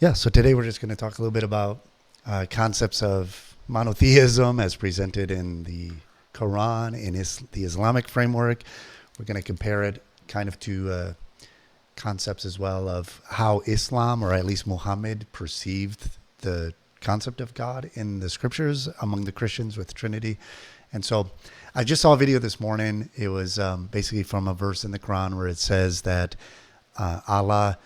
Yeah, so today we're just going to talk a little bit about concepts of monotheism as presented in the Quran, in the Islamic framework. We're going to compare it kind of to concepts as well of how Islam, or at least Muhammad, perceived the concept of God in the scriptures among the Christians with Trinity. And so I just saw a video this morning. It was basically from a verse in the Quran where it says that Allah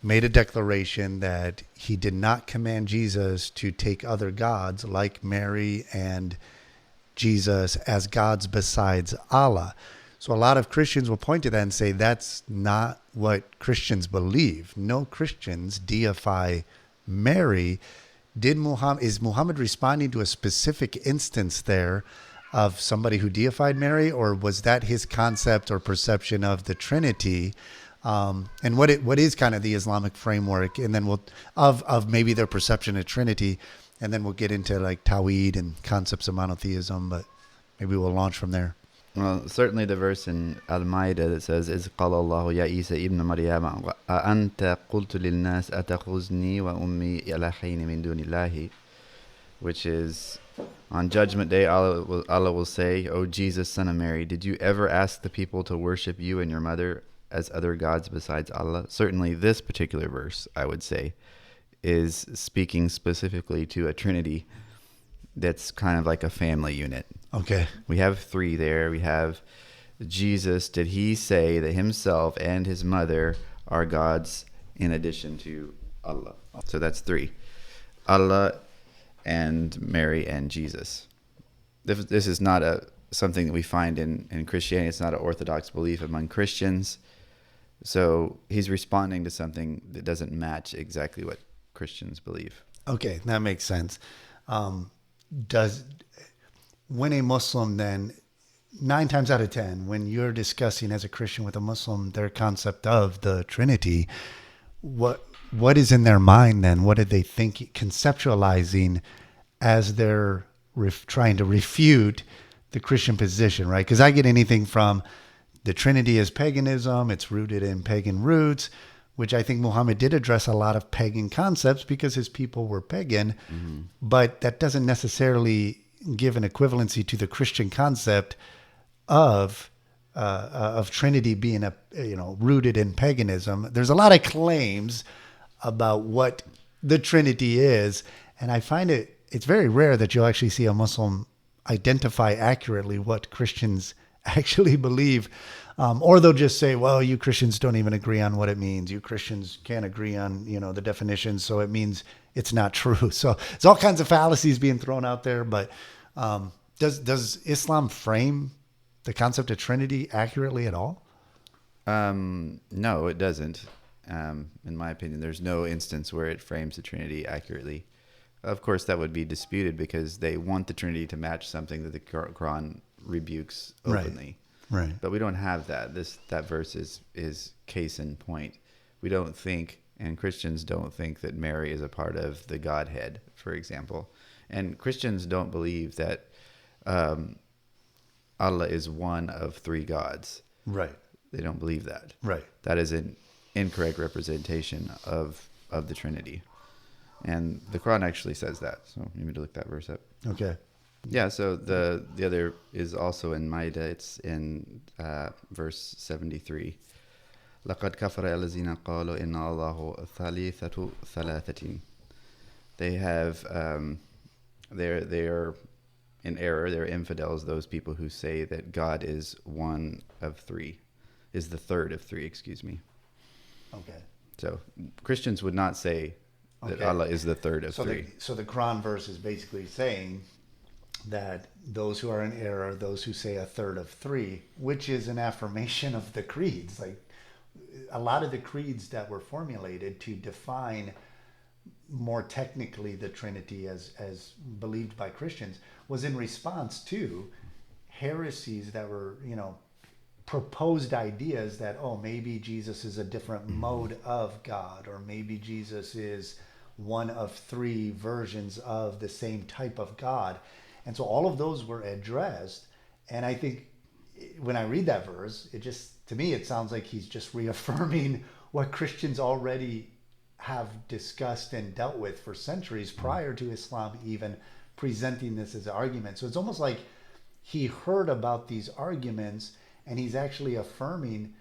made a declaration that he did not command Jesus to take other gods like Mary and Jesus as gods besides Allah. So a lot of Christians will point to that and say that's not what Christians believe. No Christians deify Mary. Is Muhammad responding to a specific instance there of somebody who deified Mary, or was that his concept or perception of the Trinity? And what is kind of the Islamic framework, and then we'll of maybe their perception of Trinity, and then we'll get into like Tawhid and concepts of monotheism, but maybe we'll launch from there. Well, certainly the verse in Al-Ma'idah that says, إِذْ قَالَ اللَّهُ يَا عِيسَى ابْنَ مَرْيَمَ أَأَنْتَ قُلْتُ لِلنَّاسِ أَتَخُذْنِي وَأُمِّي إِلَٰهَيْنِ مِن دُونِ اللَّهِ, which is, on Judgment Day, Allah will say, O Jesus, son of Mary, did you ever ask the people to worship you and your mother as other gods besides Allah? Certainly this particular verse, I would say, is speaking specifically to a Trinity that's kind of like a family unit. Okay. We have three there. We have Jesus. Did he say that himself and his mother are gods in addition to Allah? So that's three. Allah and Mary and Jesus. This is not something that we find in Christianity. It's not an orthodox belief among Christians. So he's responding to something that doesn't match exactly what Christians believe. Okay, that makes sense. When a Muslim then, 9 times out of 10, when you're discussing as a Christian with a Muslim their concept of the Trinity, what is in their mind then? What did they think, conceptualizing as they're trying to refute the Christian position, right? Because I get anything from the Trinity as paganism, it's rooted in pagan roots, which I think Muhammad did address a lot of pagan concepts because his people were pagan, but that doesn't necessarily give an equivalency to the Christian concept of Trinity being rooted in paganism. There's a lot of claims about what the Trinity is, and I find it's very rare that you'll actually see a Muslim identify accurately what Christians actually believe, or they'll just say, well, you Christians don't even agree on what it means. You Christians can't agree on, the definition, so it means it's not true. So it's all kinds of fallacies being thrown out there, but does Islam frame the concept of Trinity accurately at all? No, it doesn't. In my opinion, there's no instance where it frames the Trinity accurately. Of course, that would be disputed because they want the Trinity to match something that the Quran rebukes openly. Right. But we don't have that. That verse is case in point. We don't think, and Christians don't think, that Mary is a part of the Godhead, for example. And Christians don't believe that Allah is one of three gods. Right. They don't believe that. Right. That is an incorrect representation of the Trinity. And the Quran actually says that. So you need to look that verse up. Okay. Yeah, so the other is also in Ma'idah. It's in verse 73. لَقَدْ كَفَرَ الَّذِينَ قَالُوا إِنَّ اللَّهُ ثَالِثَةُ ثَلَاثَةٍ. They have, they're in error. They're infidels, those people who say that God is one of three, is the third of three, excuse me. Okay. So Christians would not say that Allah is the third of three. So the Quran verse is basically saying that those who are in error, those who say a third of three, which is an affirmation of the creeds. Like a lot of the creeds that were formulated to define more technically the Trinity as believed by Christians was in response to heresies that were, proposed ideas that, maybe Jesus is a different mode of God, or maybe Jesus is one of three versions of the same type of God. And so all of those were addressed. And I think when I read that verse, to me, it sounds like he's just reaffirming what Christians already have discussed and dealt with for centuries prior to Islam even presenting this as an argument. So it's almost like he heard about these arguments and he's actually affirming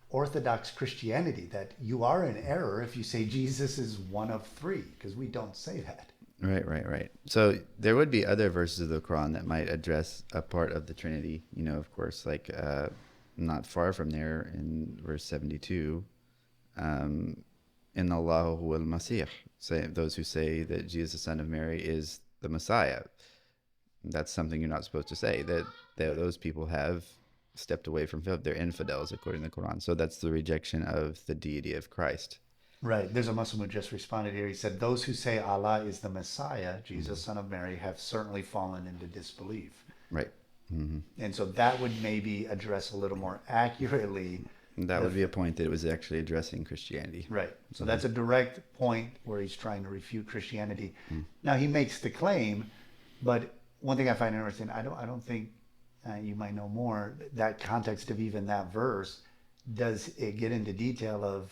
orthodox Christianity, that you are in error if you say Jesus is one of three, because we don't say that. Right. So there would be other verses of the Quran that might address a part of the Trinity, of course, like not far from there in verse 72, in Allah huwa al-Masih, those who say that Jesus, the son of Mary, is the Messiah. That's something you're not supposed to say, that those people have stepped away from faith. They're infidels according to the Quran. So that's the rejection of the deity of Christ. Right. There's a Muslim who just responded here. He said, those who say Allah is the Messiah, Jesus, son of Mary, have certainly fallen into disbelief. Right. Mm-hmm. And so that would maybe address a little more accurately. That would be a point that it was actually addressing Christianity. Right. So that's a direct point where he's trying to refute Christianity. Now he makes the claim, but one thing I find interesting, I don't think, you might know more, that context of even that verse, does it get into detail of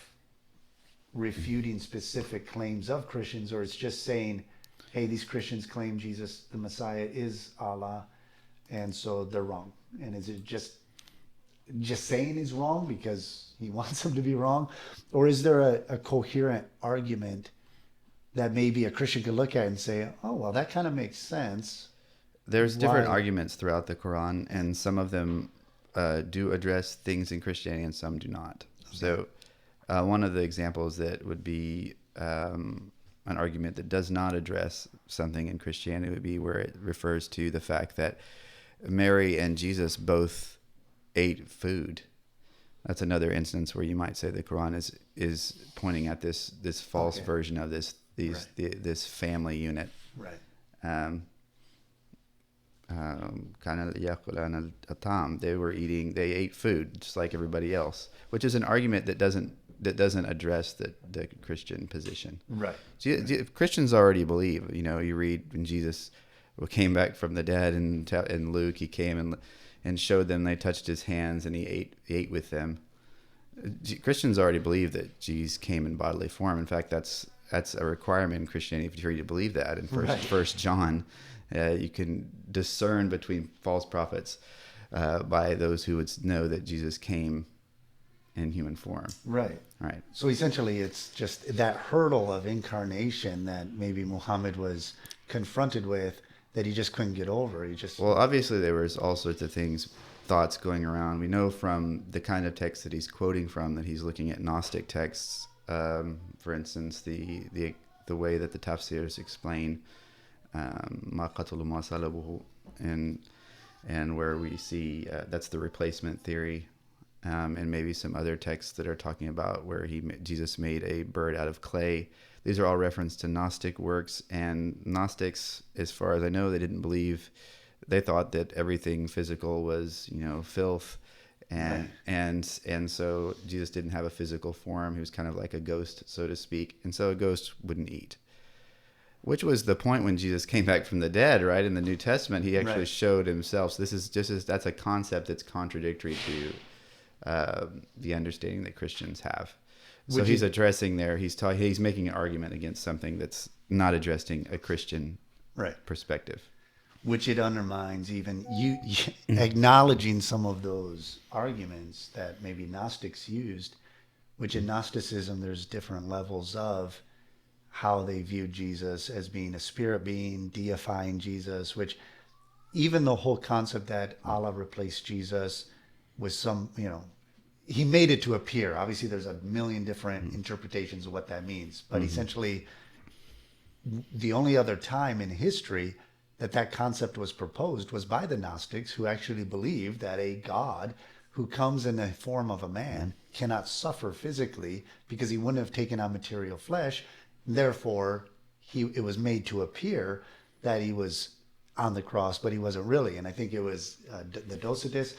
refuting specific claims of Christians, or it's just saying, hey, these Christians claim Jesus, the Messiah, is Allah, and so they're wrong? And is it just saying he's wrong because he wants them to be wrong? Or is there a coherent argument that maybe a Christian could look at and say, oh, well, that kind of makes sense? There's different arguments throughout the Quran, and some of them do address things in Christianity and some do not. Okay. So one of the examples that would be an argument that does not address something in Christianity would be where it refers to the fact that Mary and Jesus both ate food. That's another instance where you might say the Quran is pointing at this false version of this family unit. Right. They ate food just like everybody else, which is an argument that doesn't address the Christian position. Right. Christians already believe, you read when Jesus came back from the dead, and in Luke he came and showed them, they touched his hands and he ate with them. Christians already believe that Jesus came in bodily form. In fact, that's a requirement in Christianity for you to believe that. In First John, you can discern between false prophets by those who would know that Jesus came in human form. Right. So essentially, it's just that hurdle of incarnation that maybe Muhammad was confronted with, that he just couldn't get over. Well, obviously there was all sorts of thoughts going around. We know from the kind of text that he's quoting from that he's looking at Gnostic texts. For instance, the way that the tafsirs explain ma qatalu ma salabuhu, and where we see that's the replacement theory, and maybe some other texts that are talking about where Jesus made a bird out of clay. These are all reference to Gnostic works, and Gnostics, as far as I know, they thought that everything physical was filth, and so Jesus didn't have a physical form. He was kind of like a ghost, so to speak, and so a ghost wouldn't eat. Which was the point when Jesus came back from the dead, right? In the New Testament, he actually showed himself. So this is that's a concept that's contradictory to the understanding that Christians have. So he's addressing there. He's making an argument against something that's not addressing a Christian perspective. Which it undermines even you acknowledging some of those arguments that maybe Gnostics used. Which in Gnosticism, there's different levels of how they viewed Jesus as being a spirit being, deifying Jesus, which even the whole concept that Allah replaced Jesus with some, he made it to appear. Obviously, there's a million different interpretations of what that means. But essentially, the only other time in history that concept was proposed was by the Gnostics, who actually believed that a God who comes in the form of a man cannot suffer physically because he wouldn't have taken on material flesh. Therefore, it was made to appear that he was on the cross, but he wasn't really. And I think it was the Docetus,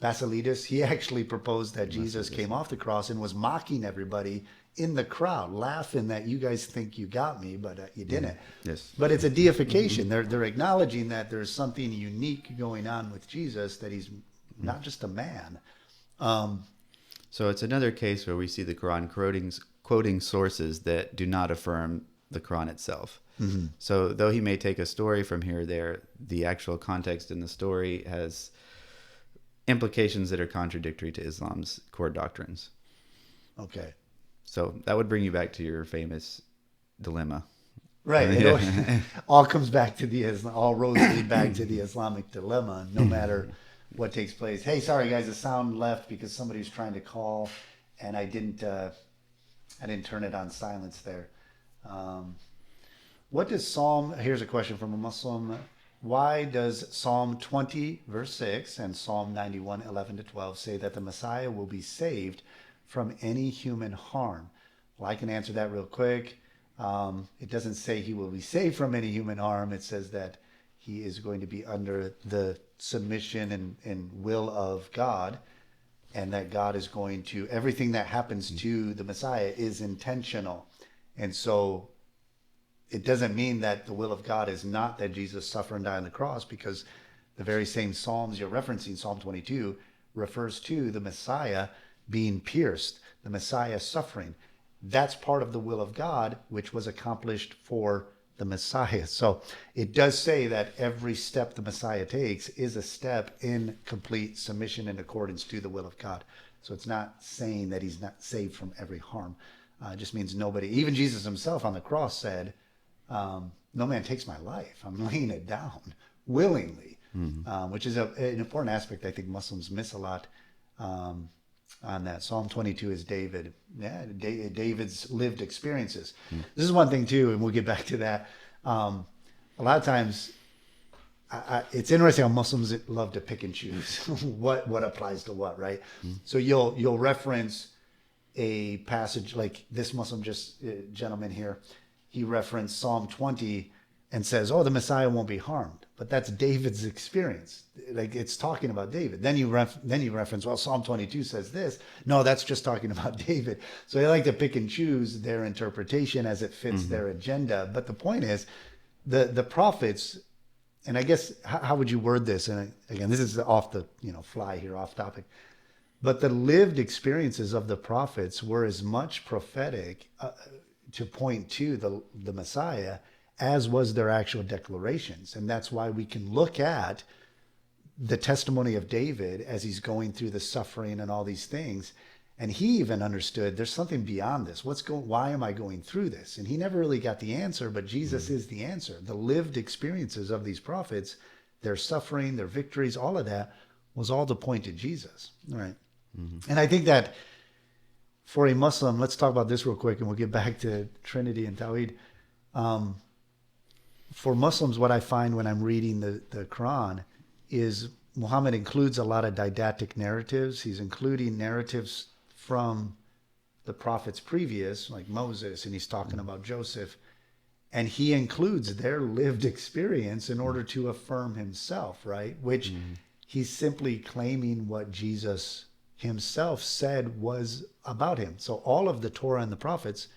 Basilides, he actually proposed that Jesus came off the cross and was mocking everybody in the crowd, laughing that you guys think you got me, but you didn't. Yes. But it's a deification. They're acknowledging that there's something unique going on with Jesus, that he's not just a man. So it's another case where we see the Quran quoting sources that do not affirm the Quran itself. Mm-hmm. So though he may take a story from here or there, the actual context in the story has implications that are contradictory to Islam's core doctrines. Okay. So that would bring you back to your famous dilemma. Right. It all comes back to all roads lead back to the Islamic dilemma, no matter what takes place. Hey, sorry guys, the sound left because somebody was trying to call, and I didn't turn it on silence there. What does here's a question from a Muslim. Why does Psalm 20 verse 6 and Psalm 91 11 to 12 say that the Messiah will be saved from any human harm? Well, I can answer that real quick. It doesn't say he will be saved from any human harm. It says that he is going to be under the submission and will of God, and that God is going to, everything that happens to the Messiah is intentional. And so it doesn't mean that the will of God is not that Jesus suffer and die on the cross, because the very same Psalms you're referencing, Psalm 22, refers to the Messiah being pierced, the Messiah suffering. That's part of the will of God, which was accomplished for the Messiah. So it does say that every step the Messiah takes is a step in complete submission in accordance to the will of God. So it's not saying that he's not saved from every harm. It just means nobody, even Jesus himself on the cross said, no man takes my life. I'm laying it down willingly, which is an important aspect I think Muslims miss a lot. On that. Psalm 22 is David. Yeah, David's lived experiences. This is one thing too, and we'll get back to that. A lot of times, it's interesting how Muslims love to pick and choose what applies to what, right? So you'll reference a passage like this Muslim gentleman here. He referenced Psalm 20 and says, "Oh, the Messiah won't be harmed." But that's David's experience. Like, it's talking about David. Then you reference, well, Psalm 22 says this. No, that's just talking about David. So they like to pick and choose their interpretation as it fits their agenda. But the point is, the prophets, and I guess, how would you word this? And again, this is off the fly here, off topic. But the lived experiences of the prophets were as much prophetic to point to the Messiah as was their actual declarations. And that's why we can look at the testimony of David as he's going through the suffering and all these things. And he even understood there's something beyond this. Why am I going through this? And he never really got the answer, but Jesus is the answer. The lived experiences of these prophets, their suffering, their victories, all of that was all to point to Jesus. All right. And I think that for a Muslim, let's talk about this real quick and we'll get back to Trinity and Tawhid. For Muslims, what I find when I'm reading the Quran is Muhammad includes a lot of didactic narratives. He's including narratives from the prophets previous, like Moses, and he's talking about Joseph. And he includes their lived experience in order to affirm himself, right? Which he's simply claiming what Jesus himself said was about him. So all of the Torah and the prophets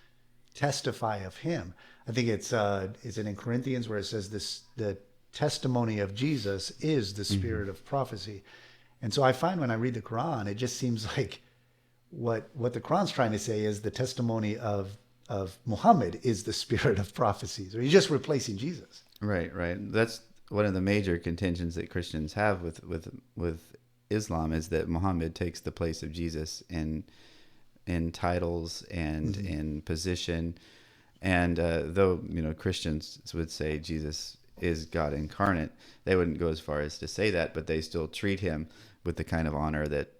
testify of him. I think is it in Corinthians where it says the testimony of Jesus is the spirit of prophecy. And so I find when I read the Quran, it just seems like what the Quran's trying to say is the testimony of Muhammad is the spirit of prophecy. So he's just replacing Jesus. Right. That's one of the major contentions that Christians have with Islam, is that Muhammad takes the place of Jesus in titles and in position. And though Christians would say Jesus is God incarnate, they wouldn't go as far as to say that, but they still treat him with the kind of honor that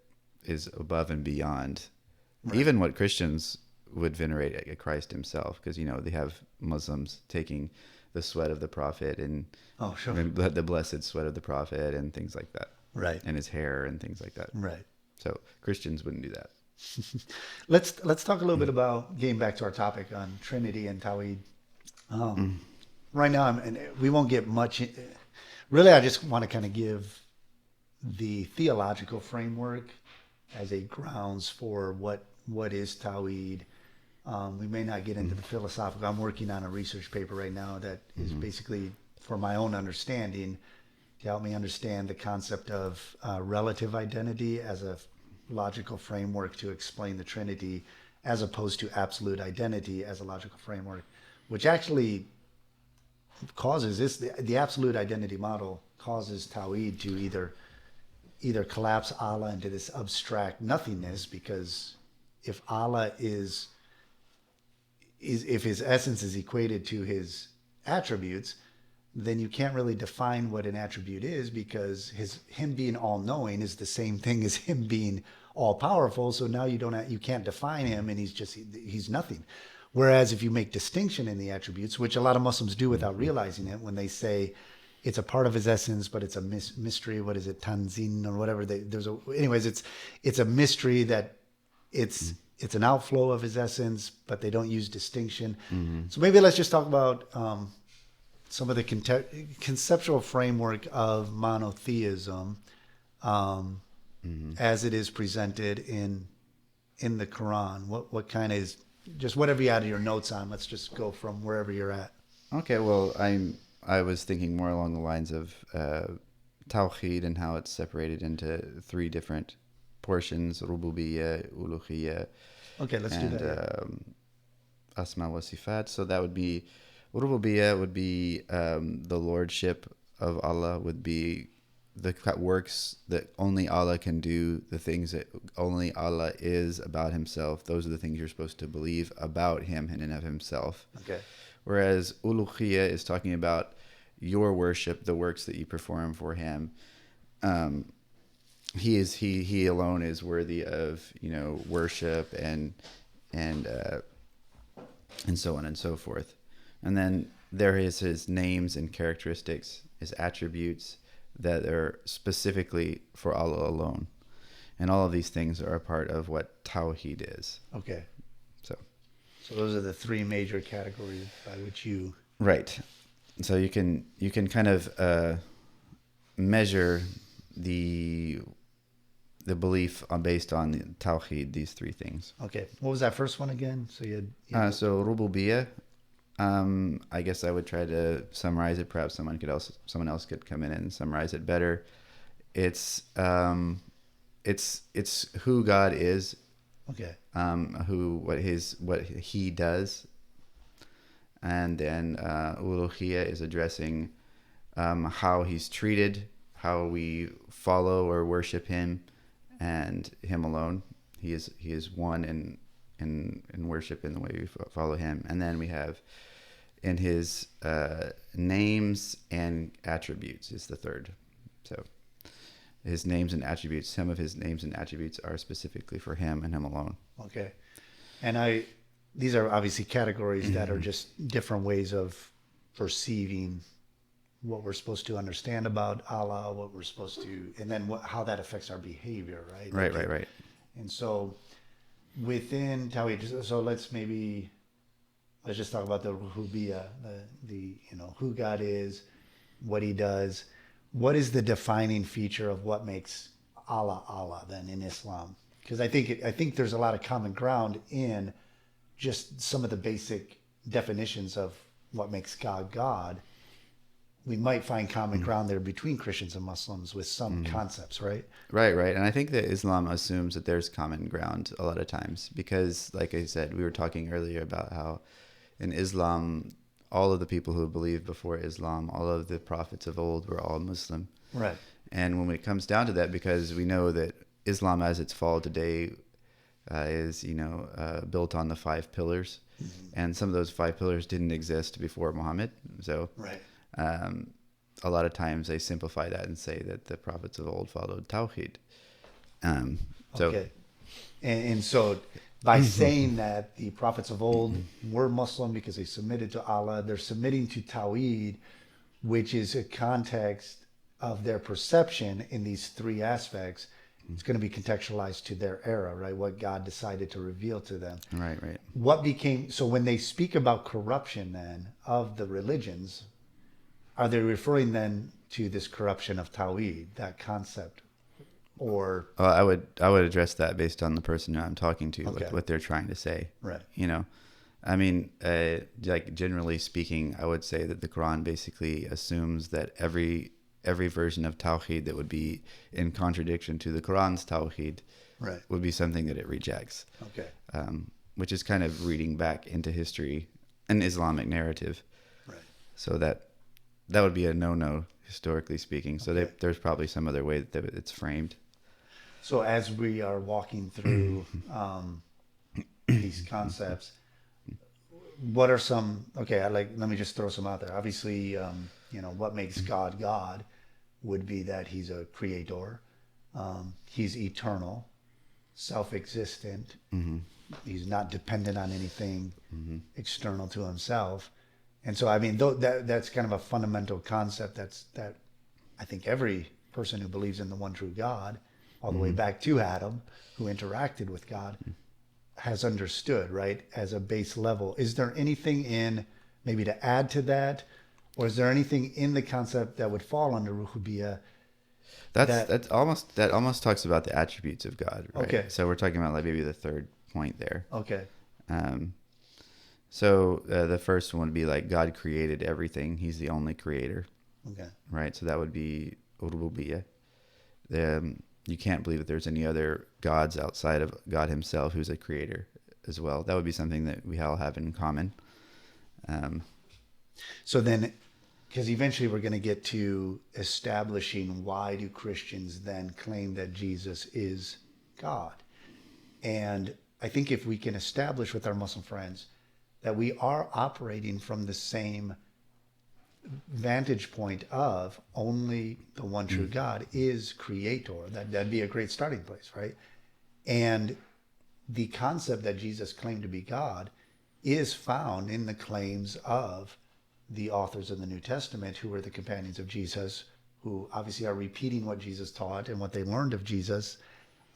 is above and beyond even what Christians would venerate at Christ himself, because they have Muslims taking the sweat of the prophet and the blessed sweat of the prophet and things like that, right? And his hair and things like that, right? So Christians wouldn't do that. Let's talk a little bit about getting back to our topic on Trinity and Tawhid. Right now, and we won't get much. Really, I just want to kind of give the theological framework as a grounds for what is Tawhid. We may not get into the philosophical. I'm working on a research paper right now that is basically for my own understanding, to help me understand the concept of relative identity as a logical framework to explain the Trinity, as opposed to absolute identity as a logical framework, which actually causes this, the absolute identity model causes Tawhid to either collapse Allah into this abstract nothingness, because if Allah is if his essence is equated to his attributes, then you can't really define what an attribute is, because him being all-knowing is the same thing as him being all-powerful. So now you can't define him, and he's nothing. Whereas if you make distinction in the attributes, which a lot of Muslims do without realizing it, when they say it's a part of his essence, but it's a mystery. What is it, tanzin or whatever? Anyways, it's a mystery that it's an outflow of his essence, but they don't use distinction. Mm-hmm. So maybe let's just talk about some of the conceptual framework of monotheism as it is presented in the Quran. What kind is, just whatever you added your notes on, let's just go from wherever you're at. Okay, well, I was thinking more along the lines of Tawhid and how it's separated into three different portions: Rububiyyah, Uluhiyyah, okay, let's do that. Asma wa Sifat. So that would be, Rububiyyah would be the lordship of Allah, would be the works that only Allah can do, the things that only Allah is about himself. Those are the things you're supposed to believe about him in and of himself. Okay. Whereas Uluhiyyah is talking about your worship, the works that you perform for him. He alone is worthy of, worship and so on and so forth. And then there is his names and characteristics, his attributes that are specifically for Allah alone. And all of these things are a part of what Tawhid is. Okay. So those are the three major categories by which you... Right. So you can kind of measure the belief based on the Tawhid, these three things. Okay. What was that first one again? So you had so Rububiyyah, I guess I would try to summarize it. Perhaps someone else could come in and summarize it better. It's who God is. Okay. What he does, and then Uluhiyyah is addressing how he's treated, how we follow or worship him, and him alone. He is one in worship in the way we follow him. And then we have in his names and attributes is the third. So his names and attributes, some of his names and attributes are specifically for him and him alone. Okay. And these are obviously categories that are just different ways of perceiving what we're supposed to understand about Allah, what we're supposed to, and then how that affects our behavior, right? Right. And so within Tawhid, so let's just talk about the Rububiyyah, the who God is, what he does. What is the defining feature of what makes Allah Allah then in Islam? Because I think there's a lot of common ground in just some of the basic definitions of what makes God God. We might find common ground there between Christians and Muslims with some concepts, right? Right. And I think that Islam assumes that there's common ground a lot of times because, like I said, we were talking earlier about how in Islam, all of the people who believed before Islam, all of the prophets of old were all Muslim. Right. And when it comes down to that, because we know that Islam as its fall today is, built on the 5 pillars. Mm-hmm. And some of those 5 pillars didn't exist before Muhammad. So right. A lot of times they simplify that and say that the prophets of old followed Tawhid. Okay. And so by saying that the prophets of old were Muslim because they submitted to Allah, they're submitting to Tawhid, which is a context of their perception in these 3 aspects. It's going to be contextualized to their era, right? What God decided to reveal to them. Right. So when they speak about corruption then of the religions, are they referring then to this corruption of Tawhid, that concept? Or I would address that based on the person who I'm talking to, okay. what they're trying to say. Right. I mean, like generally speaking, I would say that the Quran basically assumes that every version of Tawhid that would be in contradiction to the Quran's Tawhid right. would be something that it rejects. Okay. which is kind of reading back into history, an Islamic narrative. Right. So that would be a no-no, historically speaking. So there's probably some other way that it's framed. So as we are walking through these concepts, what are some, let me just throw some out there. Obviously, what makes God God would be that he's a creator. He's eternal, self-existent. Mm-hmm. He's not dependent on anything Mm-hmm. external to himself. And so, I mean, that's kind of a fundamental concept that I think every person who believes in the one true God, all the way back to Adam, who interacted with God, has understood, right, as a base level. Is there anything in, maybe to add to that, or is there anything in the concept that would fall under Ruhubiyya? That almost talks about the attributes of God, right? Okay. So we're talking about like maybe the third point there. Okay. So the first one would be like God created everything. He's the only creator. Okay. Right. So that would be Ruhubiyya. You can't believe that there's any other gods outside of God himself who's a creator as well. That would be something that we all have in common. So then, because eventually we're going to get to establishing why do Christians then claim that Jesus is God. And I think if we can establish with our Muslim friends that we are operating from the same vantage point of only the one true God is creator, that'd be a great starting place, right? And the concept that Jesus claimed to be God is found in the claims of the authors of the New Testament, who were the companions of Jesus, who obviously are repeating what Jesus taught and what they learned of Jesus.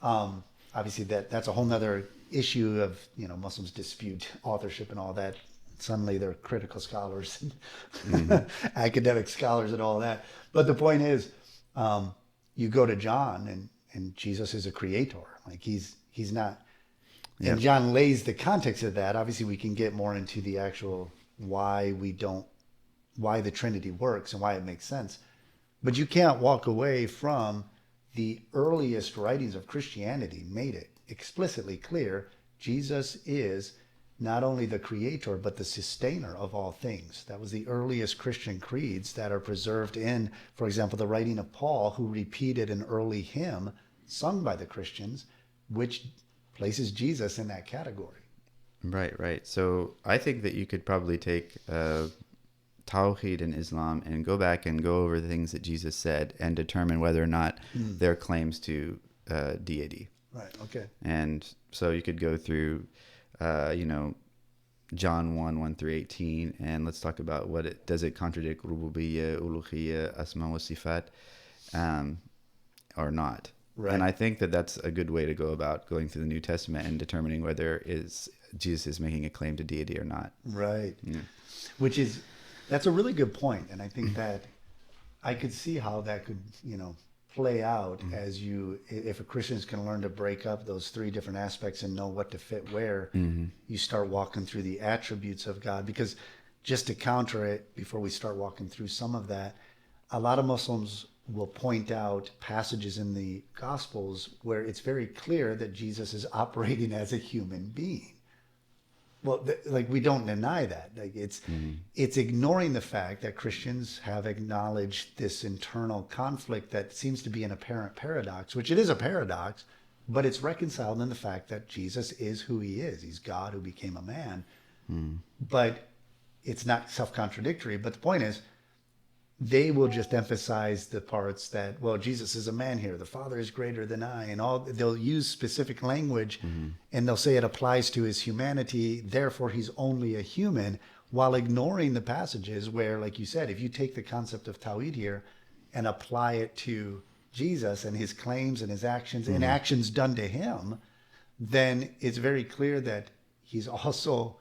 Obviously that's a whole nother issue of, Muslims dispute authorship and all that. Suddenly they're critical scholars and academic scholars and all that. But the point is, you go to John and Jesus is a creator. Like he's not, and John lays the context of that. Obviously we can get more into the actual why the Trinity works and why it makes sense. But you can't walk away from the earliest writings of Christianity made it explicitly clear Jesus is not only the creator, but the sustainer of all things. That was the earliest Christian creeds that are preserved in, for example, the writing of Paul, who repeated an early hymn sung by the Christians, which places Jesus in that category. Right. So I think that you could probably take Tawhid in Islam and go back and go over the things that Jesus said and determine whether or not their claims to deity. Right, okay. And so you could go through, John 1 through 18, and let's talk about does it contradict Rububiyyah, Uluhiyyah, Asma wa Sifat, or not. Right. And I think that that's a good way to go about going through the New Testament and determining whether Jesus is making a claim to deity or not. Right. Yeah. That's a really good point. And I think that I could see how that could, play out as if a Christian's can learn to break up those three different aspects and know what to fit where, you start walking through the attributes of God. Because just to counter it, before we start walking through some of that, a lot of Muslims will point out passages in the Gospels where it's very clear that Jesus is operating as a human being. Well, we don't deny that. It's ignoring the fact that Christians have acknowledged this internal conflict that seems to be an apparent paradox, which it is a paradox, but it's reconciled in the fact that Jesus is who he is. He's God who became a man. But it's not self-contradictory. But the point is, they will just emphasize the parts that, well, Jesus is a man here. The Father is greater than I, and all. They'll use specific language, and they'll say it applies to his humanity. Therefore, he's only a human, while ignoring the passages where, like you said, if you take the concept of Tawhid here and apply it to Jesus and his claims and his actions and actions done to him, then it's very clear that he's also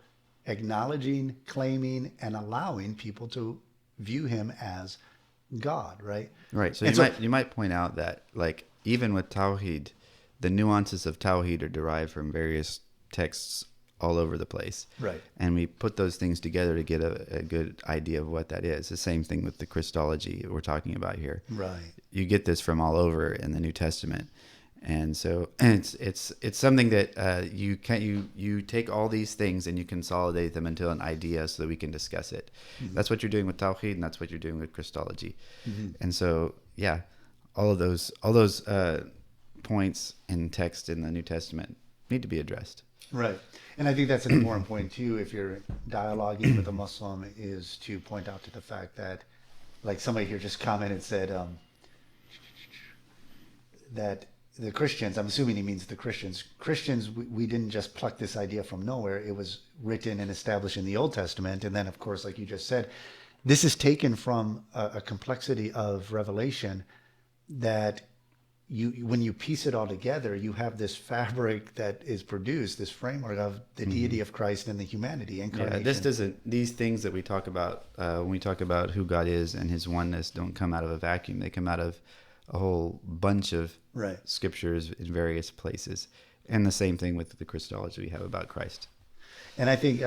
acknowledging, claiming, and allowing people to view him as God, right? Right. So you might point out that, like, even with Tawhid, the nuances of Tawhid are derived from various texts all over the place. Right. And we put those things together to get a good idea of what that is. The same thing with the Christology we're talking about here. Right. You get this from all over in the New Testament. And so it's something that you take all these things and you consolidate them into an idea so that we can discuss it. Mm-hmm. That's what you're doing with Tawhid, and that's what you're doing with Christology. Mm-hmm. And so all those points in text in the New Testament need to be addressed. Right. And I think that's an important point too, if you're dialoguing with a Muslim, is to point out to the fact that, like somebody here just commented, said that the Christians, I'm assuming he means the Christians, we didn't just pluck this idea from nowhere. It was written and established in the Old Testament. And then, of course, like you just said, this is taken from a complexity of revelation that when you piece it all together, you have this fabric that is produced, this framework of the deity of Christ and the humanity, incarnation. Yeah, these things that we talk about when we talk about who God is and his oneness don't come out of a vacuum. They come out of a whole bunch of scriptures in various places. And the same thing with the Christology we have about Christ. And I think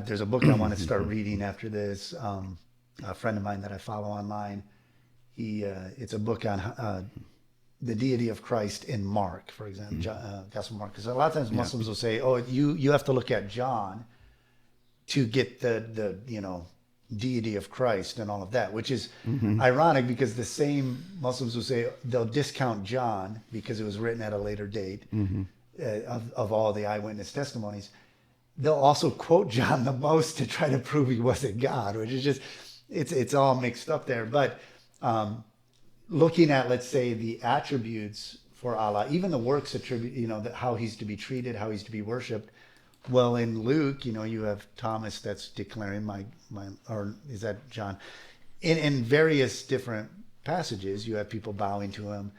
there's a book I want to start reading after this. A friend of mine that I follow online, it's a book on the deity of Christ in Mark, for example, Gospel Mark. Because a lot of times Muslims will say, "Oh, you have to look at John to get the deity of Christ and all of that," which is ironic because the same Muslims will say they'll discount John because it was written at a later date of all the eyewitness testimonies. They'll also quote John the most to try to prove he wasn't God, which is just it's all mixed up there. But looking at, let's say, the attributes for Allah, even the works attribute, how he's to be treated, how he's to be worshipped. Well, in Luke, you have Thomas that's declaring my, or is that John? In various different passages, you have people bowing to him.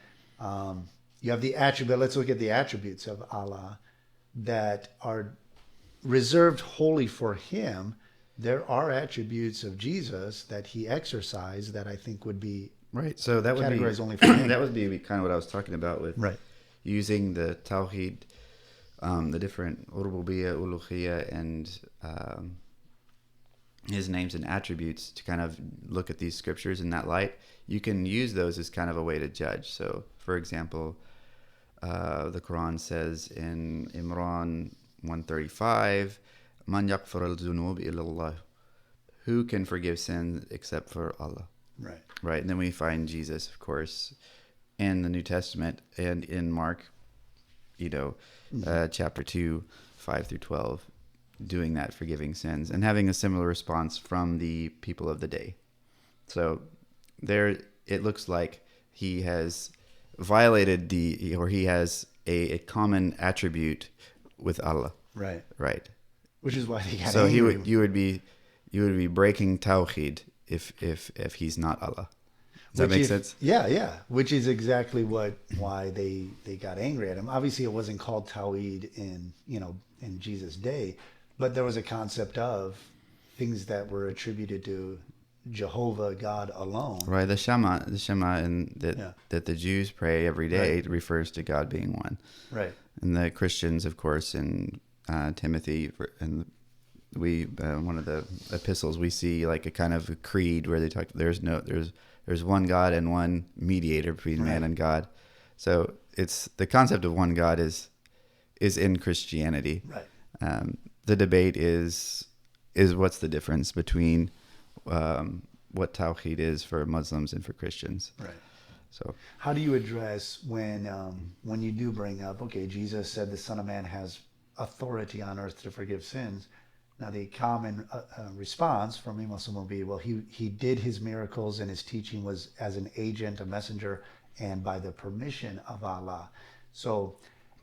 You have the attribute. Let's look at the attributes of Allah that are reserved wholly for him. There are attributes of Jesus that he exercised that I think would be right. So that would be only for him. That would be kind of what I was talking about with using the Tawhid, the different Rububiyyah, Uluhiyyah, and his names and attributes to kind of look at these scriptures in that light. You can use those as kind of a way to judge. So, for example, the Quran says in Imran 135, "Man yaghfir al-dhunub illa Allah," who can forgive sins except for Allah. Right. And then we find Jesus, of course, in the New Testament and in Mark, chapter 2, 5 through 12, doing that, forgiving sins, and having a similar response from the people of the day. So there, it looks like he has violated he has a common attribute with Allah. Right. Which is why they got so angry. you would be breaking Tawhid if he's not Allah. Does that make sense? Yeah. Which is exactly why they got angry at him. Obviously, it wasn't called Tawhid in Jesus' day, but there was a concept of things that were attributed to Jehovah, God alone. Right. The Shema, and that the Jews pray every day refers to God being one. Right. And the Christians, of course, in Timothy, and we one of the epistles, we see like a kind of a creed where they talk. There's one God and one mediator between man and God. So it's the concept of one God is in Christianity. Right. The debate is what's the difference between what Tawhid is for Muslims and for Christians. Right. So how do you address when you do bring up, okay, Jesus said the Son of Man has authority on earth to forgive sins. Now, the common response from a Muslim will be, well, he did his miracles and his teaching was as an agent, a messenger, and by the permission of Allah. So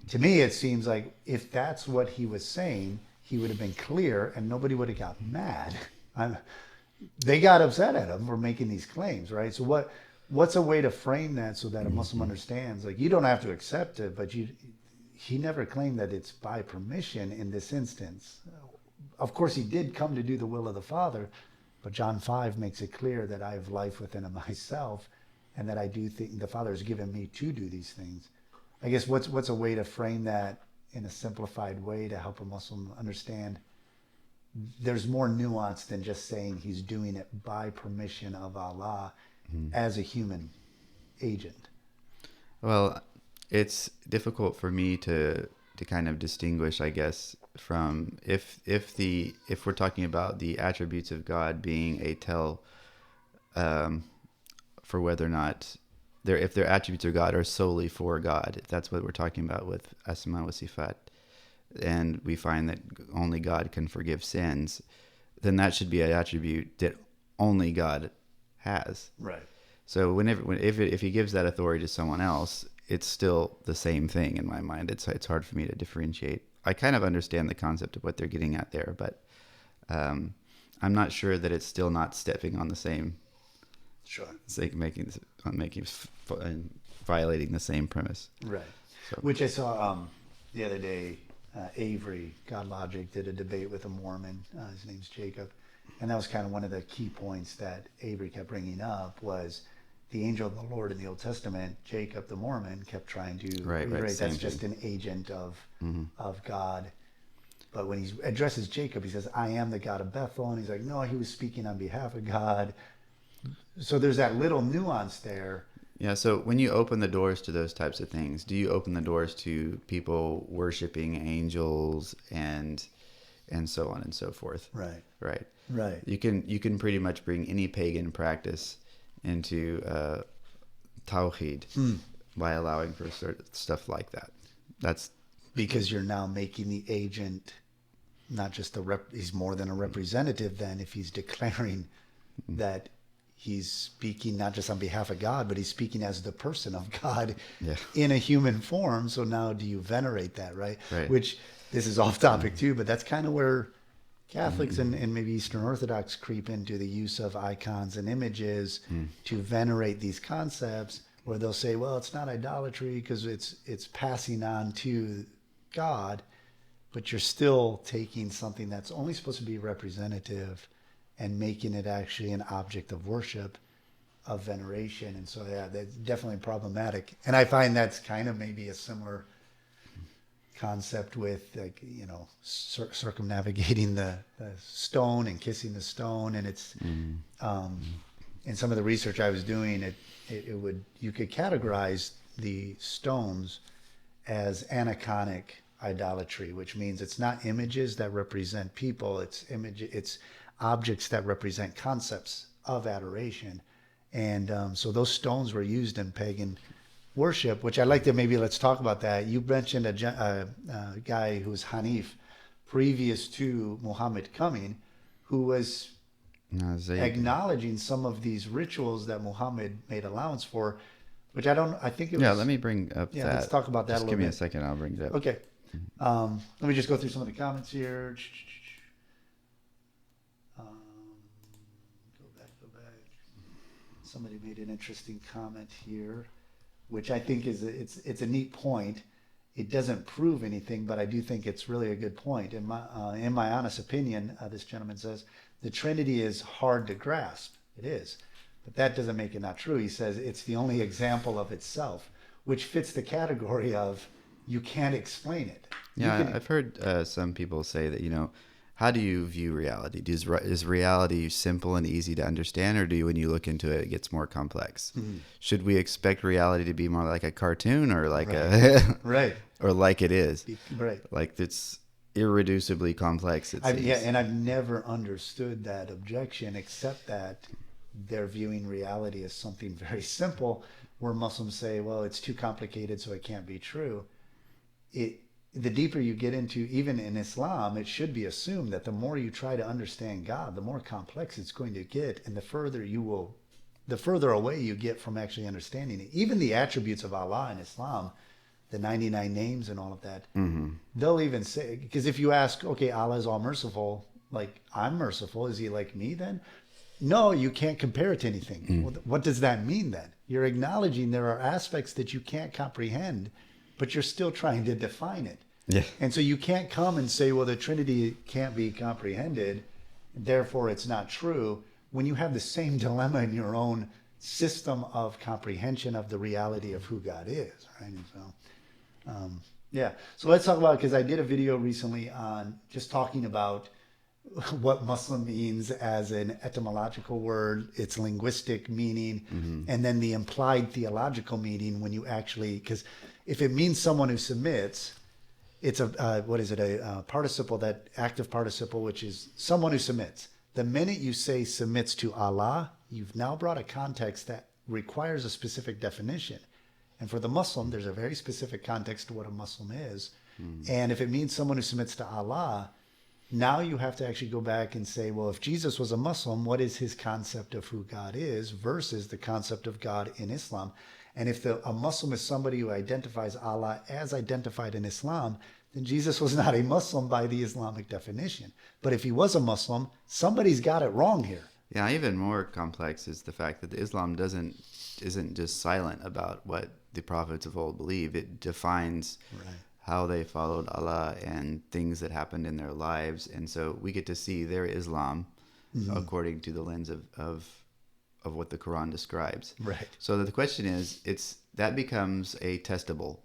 to me, it seems like if that's what he was saying, he would have been clear and nobody would have got mad. They got upset at him for making these claims, right? So what's a way to frame that so that a Muslim understands, like, you don't have to accept it, but he never claimed that it's by permission in this instance. Of course, he did come to do the will of the Father, but John 5 makes it clear that I have life within myself and that I do think the Father has given me to do these things. I guess what's a way to frame that in a simplified way to help a Muslim understand there's more nuance than just saying he's doing it by permission of Allah as a human agent? Well, it's difficult for me to kind of distinguish, I guess, from if we're talking about the attributes of God being a tell for whether or not if their attributes of God are solely for God, if that's what we're talking about with asma wa sifat, and we find that only God can forgive sins, then that should be an attribute that only God has. Right. So if he gives that authority to someone else, it's still the same thing in my mind. It's hard for me to differentiate. I kind of understand the concept of what they're getting at there, but I'm not sure that it's still not stepping on the same. Sure. It's like violating the same premise. Right. So. Which I saw the other day. Avery, God Logic, did a debate with a Mormon. His name's Jacob. And that was kind of one of the key points that Avery kept bringing up was the angel of the Lord in the Old Testament. Jacob, the Mormon, kept trying to reiterate that's just an agent of God. But when he addresses Jacob, he says, I am the God of Bethel. And he's like, no, he was speaking on behalf of God. So there's that little nuance there. Yeah, so when you open the doors to those types of things, do you open the doors to people worshiping angels and so on and so forth? Right. You can pretty much bring any pagan practice into Tawhid by allowing for certain stuff like that. That's because you're now making the agent not just he's more than a representative then if he's declaring that he's speaking not just on behalf of God, but he's speaking as the person of God in a human form. So now do you venerate that, right? Which, this is off topic too, but that's kind of where Catholics and maybe Eastern Orthodox creep into the use of icons and images to venerate these concepts, where they'll say, well, it's not idolatry because it's passing on to God, but you're still taking something that's only supposed to be representative and making it actually an object of worship, of veneration. And so, yeah, that's definitely problematic. And I find that's kind of maybe a similar concept with, like, you know, circumnavigating the stone and kissing the stone. And it's, in some of the research I was doing, you could categorize the stones as aniconic idolatry, which means it's not images that represent people, it's objects that represent concepts of adoration. And so those stones were used in pagan worship, which I'd like to let's talk about that. You mentioned a guy who was Hanif previous to Muhammad coming, who was acknowledging some of these rituals that Muhammad made allowance for, which I think it was... Yeah, let me bring up that. Yeah, let's talk about that a little bit. Just give me a second, I'll bring it up. Okay. Let me just go through some of the comments here. Go back. Somebody made an interesting comment here, which I think is it's a neat point. It doesn't prove anything, but I do think it's really a good point. In my honest opinion, this gentleman says, the Trinity is hard to grasp. It is. But that doesn't make it not true. He says it's the only example of itself, which fits the category of you can't explain it. Yeah, I've heard some people say that, how do you view reality? Is reality simple and easy to understand, or when you look into it, it gets more complex? Mm-hmm. Should we expect reality to be more like a cartoon, or like or like it is? Right. Like it's irreducibly complex, it seems. Yeah, and I've never understood that objection, except that they're viewing reality as something very simple, where Muslims say, well, it's too complicated, so it can't be true. The deeper you get into, even in Islam, it should be assumed that the more you try to understand God, the more complex it's going to get, and the further away you get from actually understanding it. Even the attributes of Allah in Islam, the 99 names and all of that, they'll even say, because if you ask, okay, Allah is all merciful, like I'm merciful, is he like me then? No, you can't compare it to anything. Well, what does that mean then? You're acknowledging there are aspects that you can't comprehend, but you're still trying to define it. Yeah. And so you can't come and say, well, the Trinity can't be comprehended, therefore it's not true, when you have the same dilemma in your own system of comprehension of the reality of who God is, right? And so, yeah. So let's talk about, because I did a video recently on just talking about what Muslim means as an etymological word, its linguistic meaning, and then the implied theological meaning when you actually, because if it means someone who submits, it's a participle, that active participle, which is someone who submits. The minute you say submits to Allah, you've now brought a context that requires a specific definition. And for the Muslim, there's a very specific context to what a Muslim is. And if it means someone who submits to Allah, now you have to actually go back and say, well, if Jesus was a Muslim, what is his concept of who God is versus the concept of God in Islam? And if a Muslim is somebody who identifies Allah as identified in Islam, then Jesus was not a Muslim by the Islamic definition. But if he was a Muslim, somebody's got it wrong here. Yeah, even more complex is the fact that Islam isn't just silent about what the prophets of old believed. It defines how they followed Allah and things that happened in their lives. And so we get to see their Islam according to the lens of what the Quran describes. Right. So the question is, that becomes a testable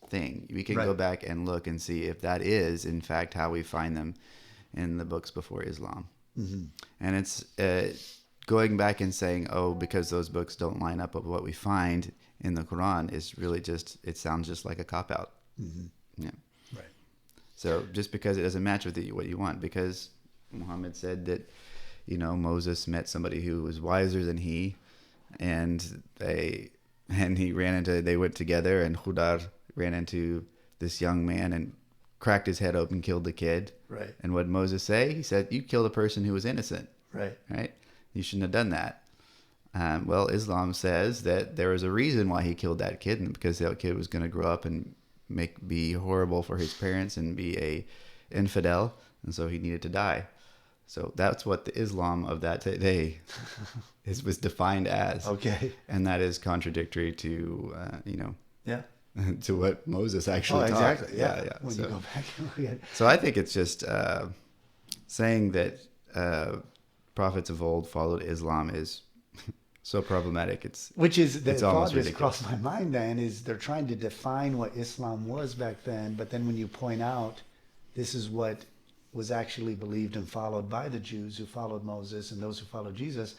thing. We can go back and look and see if that is, in fact, how we find them in the books before Islam. And it's going back and saying, oh, because those books don't line up with what we find in the Quran is really just, it sounds just like a cop-out. Yeah. Right. So just because it doesn't match with what you want, because Muhammad said that, Moses met somebody who was wiser than he, and they went together, and Khudar ran into this young man and cracked his head open, killed the kid. Right. And what did Moses say? He said, you killed a person who was innocent. Right. Right? You shouldn't have done that. Well, Islam says that there was a reason why he killed that kid, and because that kid was going to grow up and be horrible for his parents and be a infidel, and so he needed to die. So that's what the Islam of that day was defined as. Okay. And that is contradictory to Yeah. to what Moses actually taught. Exactly. Yeah. When you go back and look at it. So I think it's just saying that prophets of old followed Islam is so problematic. Which is the thought ridiculous. that crossed my mind then is they're trying to define what Islam was back then, but then when you point out this is what was actually believed and followed by the Jews who followed Moses and those who followed Jesus,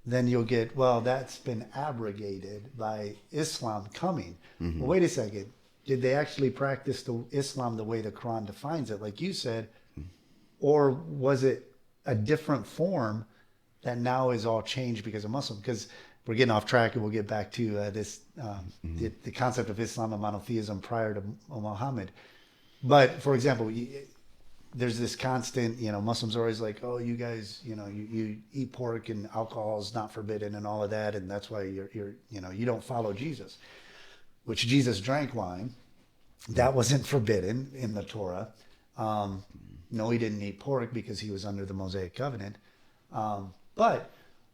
then you'll get, well, that's been abrogated by Islam coming. Well, wait a second. Did they actually practice the Islam the way the Quran defines it, like you said, or was it a different form that now is all changed because of Muslim? Because we're getting off track, and we'll get back to the concept of Islam and monotheism prior to Muhammad. But for example, there's this constant, Muslims are always like, oh, you guys, you eat pork and alcohol is not forbidden and all of that, and that's why you don't follow Jesus. Which Jesus drank wine. That wasn't forbidden in the Torah. No, he didn't eat pork because he was under the Mosaic covenant. But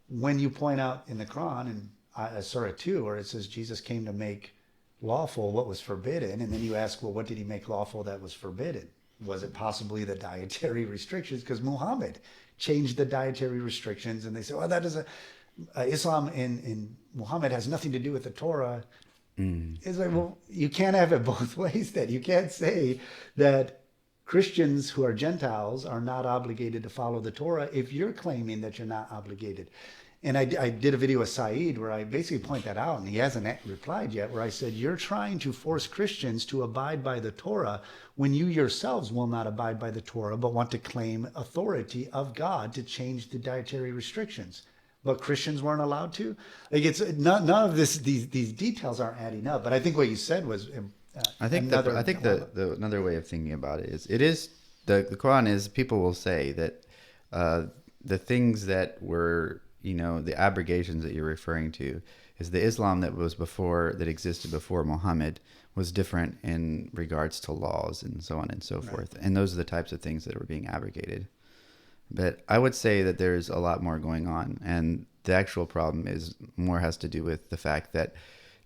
when you point out in the Quran, in Surah 2, where it says Jesus came to make lawful what was forbidden, and then you ask, well, what did he make lawful that was forbidden? Was it possibly the dietary restrictions? Because Muhammad changed the dietary restrictions, and they say, well, that is Islam in Muhammad has nothing to do with the Torah. It's like, well, you can't have it both ways then. You can't say that Christians who are Gentiles are not obligated to follow the Torah if you're claiming that you're not obligated. And I did a video with Saeed where I basically point that out, and he hasn't replied yet, where I said, you're trying to force Christians to abide by the Torah when you yourselves will not abide by the Torah, but want to claim authority of God to change the dietary restrictions. But Christians weren't allowed to? Like, it's none of these details aren't adding up. But I think what you said was another way of thinking about it is the Quran is, people will say that the things that were, the abrogations that you're referring to is the Islam that existed before Muhammad was different in regards to laws and so on and so forth. And those are the types of things that were being abrogated. But I would say that there's a lot more going on, and the actual problem has to do with the fact that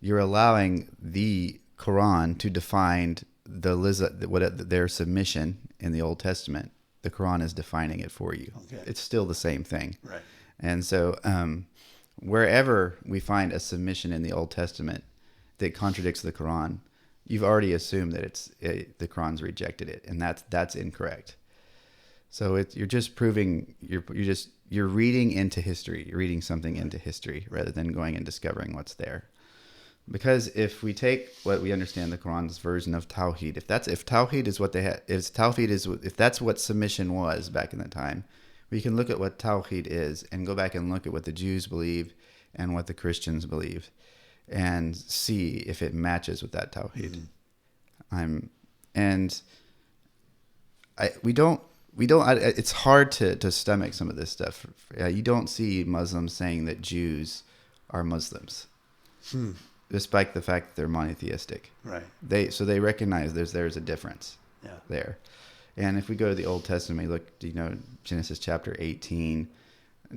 you're allowing the Quran to define their submission in the Old Testament. The Quran is defining it for you. Okay. It's still the same thing. Right. And so wherever we find a submission in the Old Testament that contradicts the Quran, you've already assumed that the Quran's rejected it, and that's incorrect. So you're just proving you're reading into history. You're reading something into history rather than going and discovering what's there. Because if we take what we understand the Quran's version of Tawhid, if Tawhid is what they had, if that's what submission was back in the time, we can look at what Tawhid is and go back and look at what the Jews believe and what the Christians believe, and see if it matches with that Tawhid. It's hard to stomach some of this stuff. You don't see Muslims saying that Jews are Muslims. Despite the fact that they're monotheistic. Right. They recognize there's a difference there. And if we go to the Old Testament, look, Genesis chapter 18,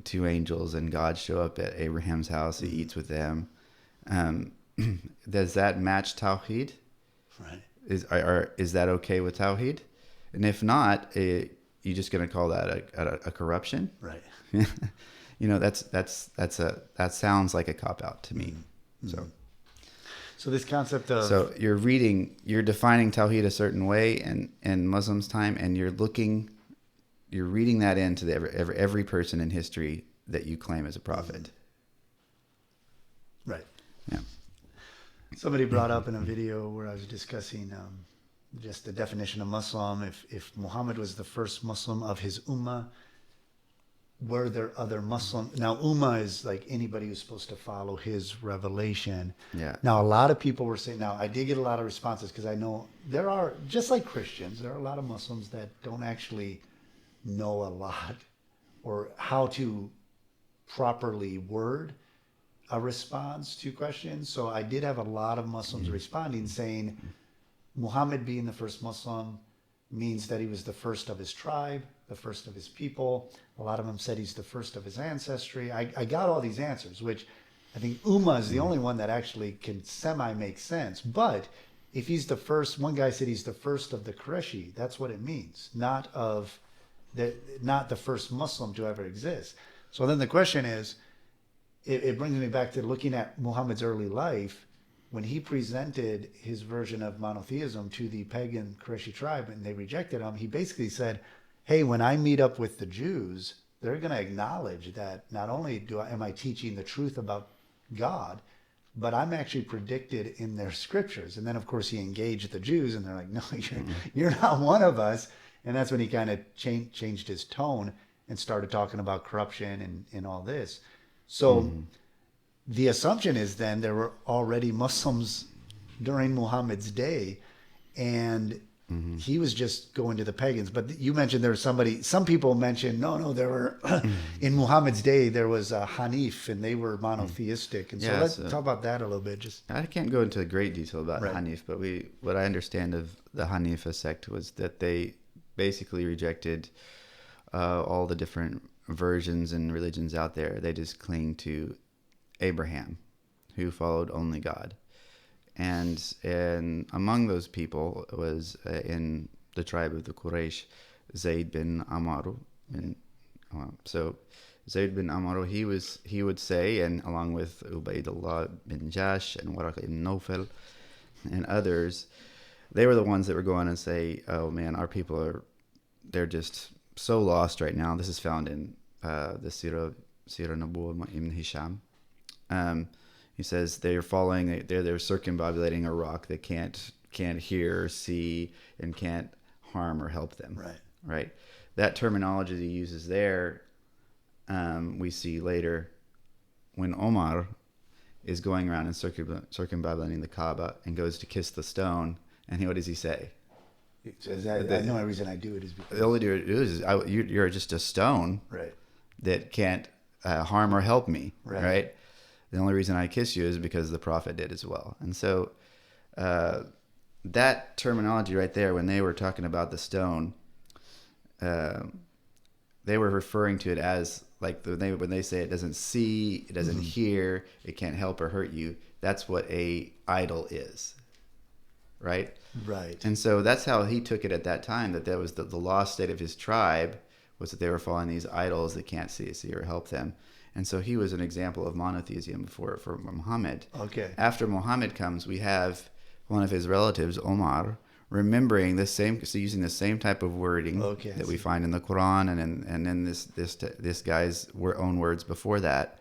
2 angels and God show up at Abraham's house. He eats with them. Does that match Tawhid? Right. Is that okay with Tawhid? And if not, you're just going to call that a corruption? Right. That sounds like a cop-out to me. So this concept of... So you're defining Tawhid a certain way in Muslims' time, and you're reading that into every person in history that you claim as a prophet. Right. Yeah. Somebody brought up in a video where I was discussing just the definition of Muslim. If Muhammad was the first Muslim of his ummah, were there other Muslim? Now, ummah is like anybody who's supposed to follow his revelation. Yeah. Now, a lot of people were saying, now I did get a lot of responses because I know there are, just like Christians, there are a lot of Muslims that don't actually know a lot or how to properly word a response to questions. So I did have a lot of Muslims responding saying Muhammad being the first Muslim means that he was the first of his tribe, the first of his people. A lot of them said he's the first of his ancestry. I got all these answers, which I think Ummah is the only one that actually can semi-make sense. But if he's the first, one guy said he's the first of the Qurayshi. That's what it means, not the first Muslim to ever exist. So then the question is, it brings me back to looking at Muhammad's early life. When he presented his version of monotheism to the pagan Qurayshi tribe and they rejected him, he basically said, hey, when I meet up with the Jews, they're going to acknowledge that not only am I teaching the truth about God, but I'm actually predicted in their scriptures. And then, of course, he engaged the Jews and they're like, no, you're not one of us. And that's when he kind of changed his tone and started talking about corruption and all this. So the assumption is then there were already Muslims during Muhammad's day, and he was just going to the pagans. But you mentioned there was some people mentioned, no, there were, in Muhammad's day, there was a Hanif, and they were monotheistic. And so let's talk about that a little bit. I can't go into great detail about Hanif, but what I understand of the Hanifa sect was that they basically rejected all the different versions and religions out there. They just cling to Abraham, who followed only God. And among those people was in the tribe of the Quraysh, Zayd bin Amr. So Zayd bin Amr, he would say, and along with Ubaydullah bin Jash and Waraq ibn Nawfal and others, they were the ones that were going and say, oh man, our people they're just so lost right now. This is found in the Surah Nabuwah ibn Hisham. He says they're circumambulating a rock that can't hear or see and can't harm or help them. Right. That terminology that he uses there, we see later when Omar is going around and circumambulating the Kaaba and goes to kiss the stone. And what does he say? The only reason I do it is because... The only reason I do it is you're just a stone that can't harm or help me. Right? The only reason I kiss you is because the prophet did as well. And so that terminology right there, when they were talking about the stone, they were referring to it as like when they say it doesn't see, it doesn't hear, it can't help or hurt you. That's what a idol is. Right? And so that's how he took it at that time, that was the lost state of his tribe, was that they were following these idols that can't see or help them. And so he was an example of monotheism for Muhammad. Okay. After Muhammad comes, we have one of his relatives, Omar, remembering using the same type of wording that we find in the Quran and in this guy's own words before that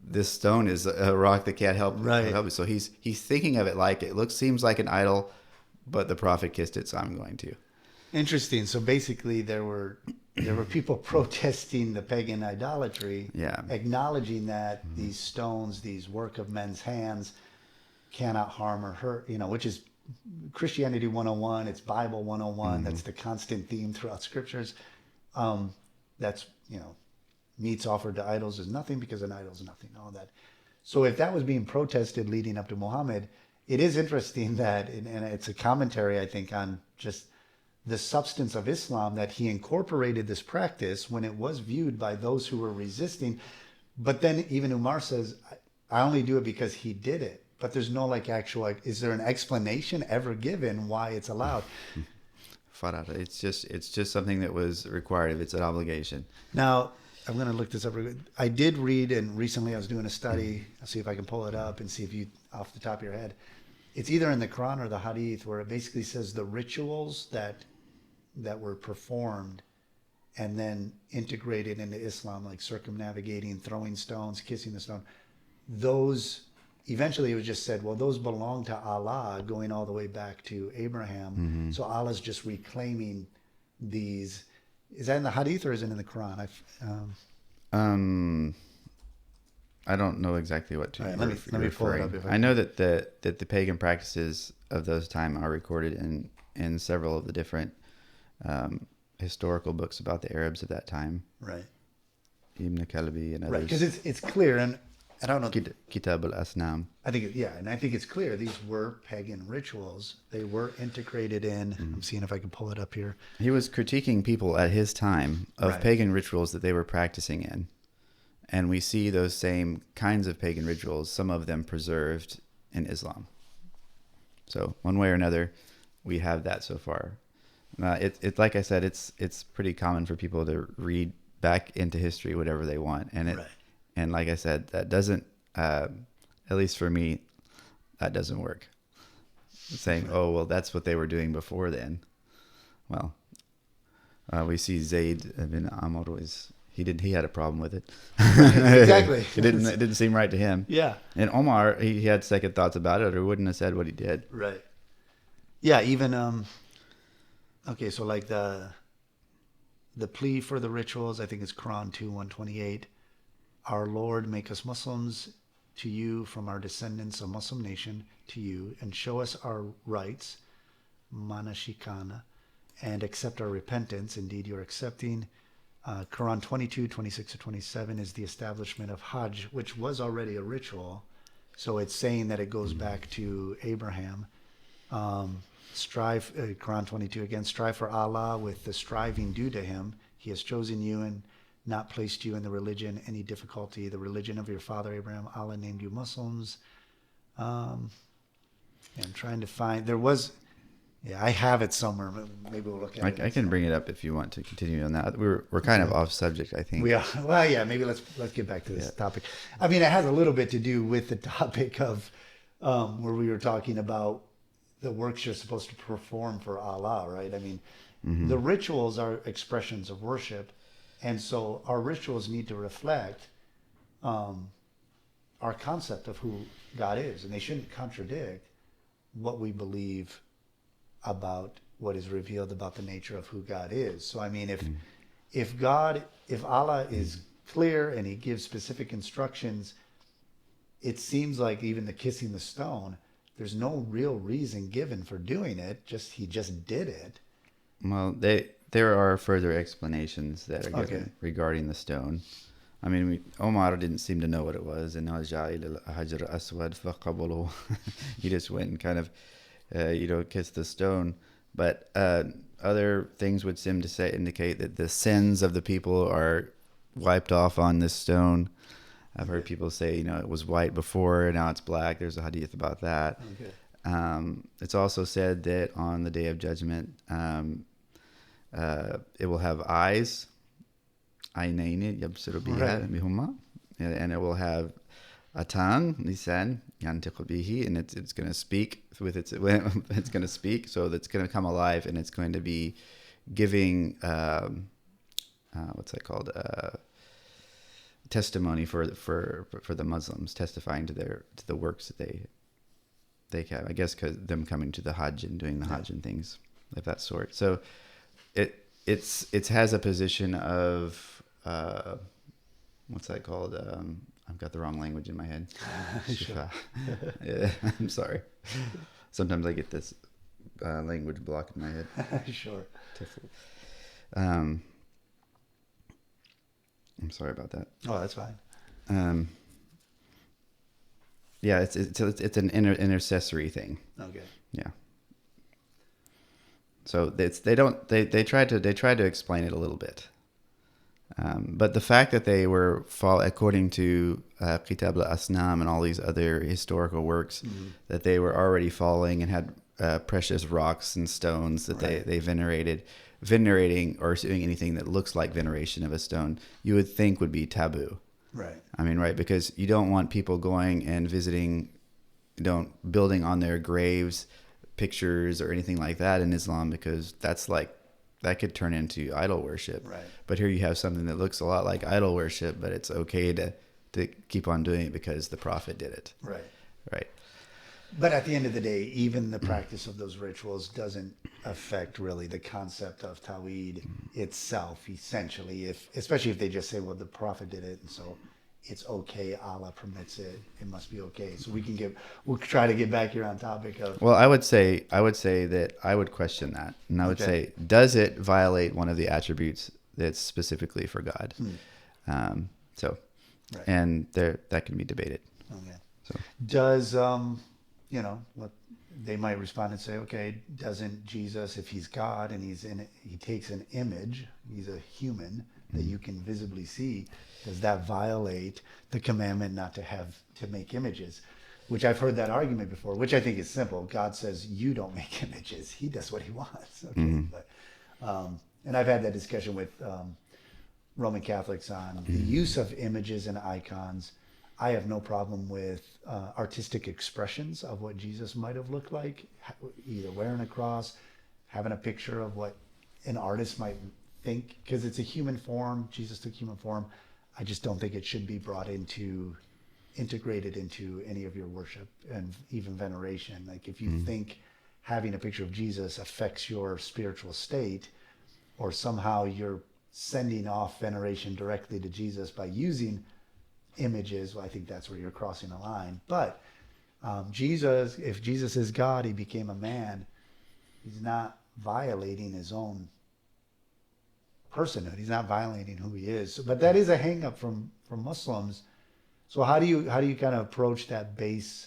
this stone is a rock that can't help Right. me. So he's thinking of it like it seems like an idol, but the prophet kissed it, so I'm going to. Interesting. So basically, there were people protesting the pagan idolatry, Yeah. acknowledging that these stones, these work of men's hands, cannot harm or hurt. Which is Christianity 101. It's Bible 101. That's the constant theme throughout scriptures. That's meats offered to idols is nothing because an idol is nothing. All that. So if that was being protested leading up to Muhammad, it is interesting that, and it's a commentary, I think, on just the substance of Islam, that he incorporated this practice when it was viewed by those who were resisting. But then even Umar says, I only do it because he did it. But there's no is there an explanation ever given why it's allowed? Farad, it's just something that was required. It's an obligation. Now, I'm going to look this up. I did read, and recently I was doing a study. I'll see if I can pull it up and see if you, off the top of your head, it's either in the Quran or the Hadith, where it basically says the rituals that were performed and then integrated into Islam, like circumnavigating, throwing stones, kissing the stone, those eventually it was just said, well, those belong to Allah, going all the way back to Abraham. So Allah's just reclaiming these. Is that in the Hadith or is it in the Quran? I don't know exactly what to. Right, let me pull it up. I know that the pagan practices of those time are recorded in several of the different historical books about the Arabs of that time. Right. Ibn Kalbi and others. Right, because it's clear, and I don't know. Kitab al-Asnam. I think and I think it's clear these were pagan rituals. They were integrated in. I'm seeing if I can pull it up here. He was critiquing people at his time of Right. pagan rituals that they were practicing in. And we see those same kinds of pagan rituals, some of them preserved in Islam. So one way or another, we have that so far. It like I said, it's pretty common for people to read back into history whatever they want, and Right. and like I said, that doesn't, at least for me, that doesn't work. Saying, oh well, that's what they were doing before then. Well, we see Zayd bin Amr he had a problem with it. Exactly. It didn't seem right to him. Yeah. And Omar, he had second thoughts about it, or wouldn't have said what he did. Right. Yeah. Even okay. So like the plea for the rituals, I think it's Quran 2:128. Our Lord, make us Muslims to you from our descendants, a Muslim nation to you, and show us our rights, manashikana, and accept our repentance. Indeed, you're accepting. Quran 22:26-27 is the establishment of Hajj, which was already a ritual. So it's saying that it goes back to Abraham. Quran 22 again, strive for Allah with the striving due to him. He has chosen you and not placed you in the religion, any difficulty, the religion of your father Abraham. Allah named you Muslims. I'm trying to find, I have it somewhere. Maybe we'll look at it. I can bring it up if you want to continue on that. We're kind of off subject, I think. We are. Well, yeah, maybe let's get back to this topic. I mean, it has a little bit to do with the topic of where we were talking about the works you're supposed to perform for Allah, right? I mean, the rituals are expressions of worship. And so our rituals need to reflect our concept of who God is. And they shouldn't contradict what we believe about what is revealed about the nature of who God is. So, I mean, if Allah is clear and he gives specific instructions, it seems like even the kissing the stone, there's no real reason given for doing it. He just did it. Well, there are further explanations that are given regarding the stone. I mean, Omar didn't seem to know what it was, and he just went and kind of, kissed the stone. But other things would seem to indicate that the sins of the people are wiped off on this stone. I've heard people say, it was white before, now it's black. There's a hadith about that. Okay. It's also said that on the Day of Judgment, it will have eyes, aynayn yabsiru biha bihuma, and it will have a tongue, lisan yantiqu bihi, and it's going to speak with it's going to speak, so that's going to come alive, and it's going to be giving what's that called? testimony for the Muslims, testifying to the works that they have. I guess because them coming to the Hajj and doing the Hajj and things of that sort. So it has a position of what's that called? I've got the wrong language in my head. Sure. Yeah, I'm sorry. Sometimes I get this language block in my head. Sure. I'm sorry about that. Oh, that's fine. Yeah, it's an intercessory thing. Okay. Yeah. So they tried to explain it a little bit, but the fact that they were according to Kitab al-Asnam and all these other historical works, that they were already falling and had precious rocks and stones that they venerating or doing anything that looks like veneration of a stone, you would think would be taboo. Right. I mean, right, because you don't want people going and visiting, building on their graves pictures or anything like that in Islam, because that could turn into idol worship. Right. But here you have something that looks a lot like idol worship, but it's okay to keep on doing it because the Prophet did it. Right. Right. But at the end of the day, even the practice of those rituals doesn't affect really the concept of Tawhid itself, essentially, especially if they just say, well, the Prophet did it, and so it's okay, Allah permits it, it must be okay. So we'll try to get back here on topic of... Well, I would say that I would question that. And I would say, does it violate one of the attributes that's specifically for God? Right. And that can be debated. Okay. So Does... what they might respond and say, okay, doesn't Jesus, if he's God and he takes an image, he's a human that you can visibly see, does that violate the commandment not to make images? Which I've heard that argument before, which I think is simple. God says you don't make images; He does what He wants. Okay, but and I've had that discussion with Roman Catholics on the use of images and icons. I have no problem with artistic expressions of what Jesus might have looked like, either wearing a cross, having a picture of what an artist might think, because it's a human form. Jesus took human form. I just don't think it should be integrated into any of your worship and even veneration. Like if you think having a picture of Jesus affects your spiritual state, or somehow you're sending off veneration directly to Jesus by using images, well, I think that's where you're crossing a line. But if Jesus is God, he became a man. He's not violating his own personhood. He's not violating who he is. But that is a hang up from Muslims. So how do you kind of approach that base?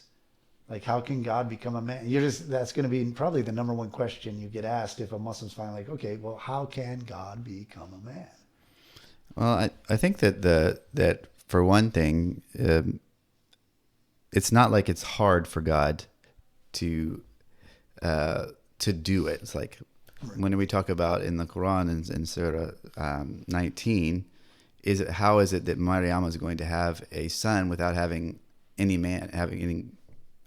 Like, how can God become a man? That's going to be probably the number one question you get asked if a Muslim's finally like, okay, well, how can God become a man? Well, I think that for one thing, it's not like it's hard for God to do it. It's like when we talk about in the Quran in Surah 19, how is it that Maryam is going to have a son without having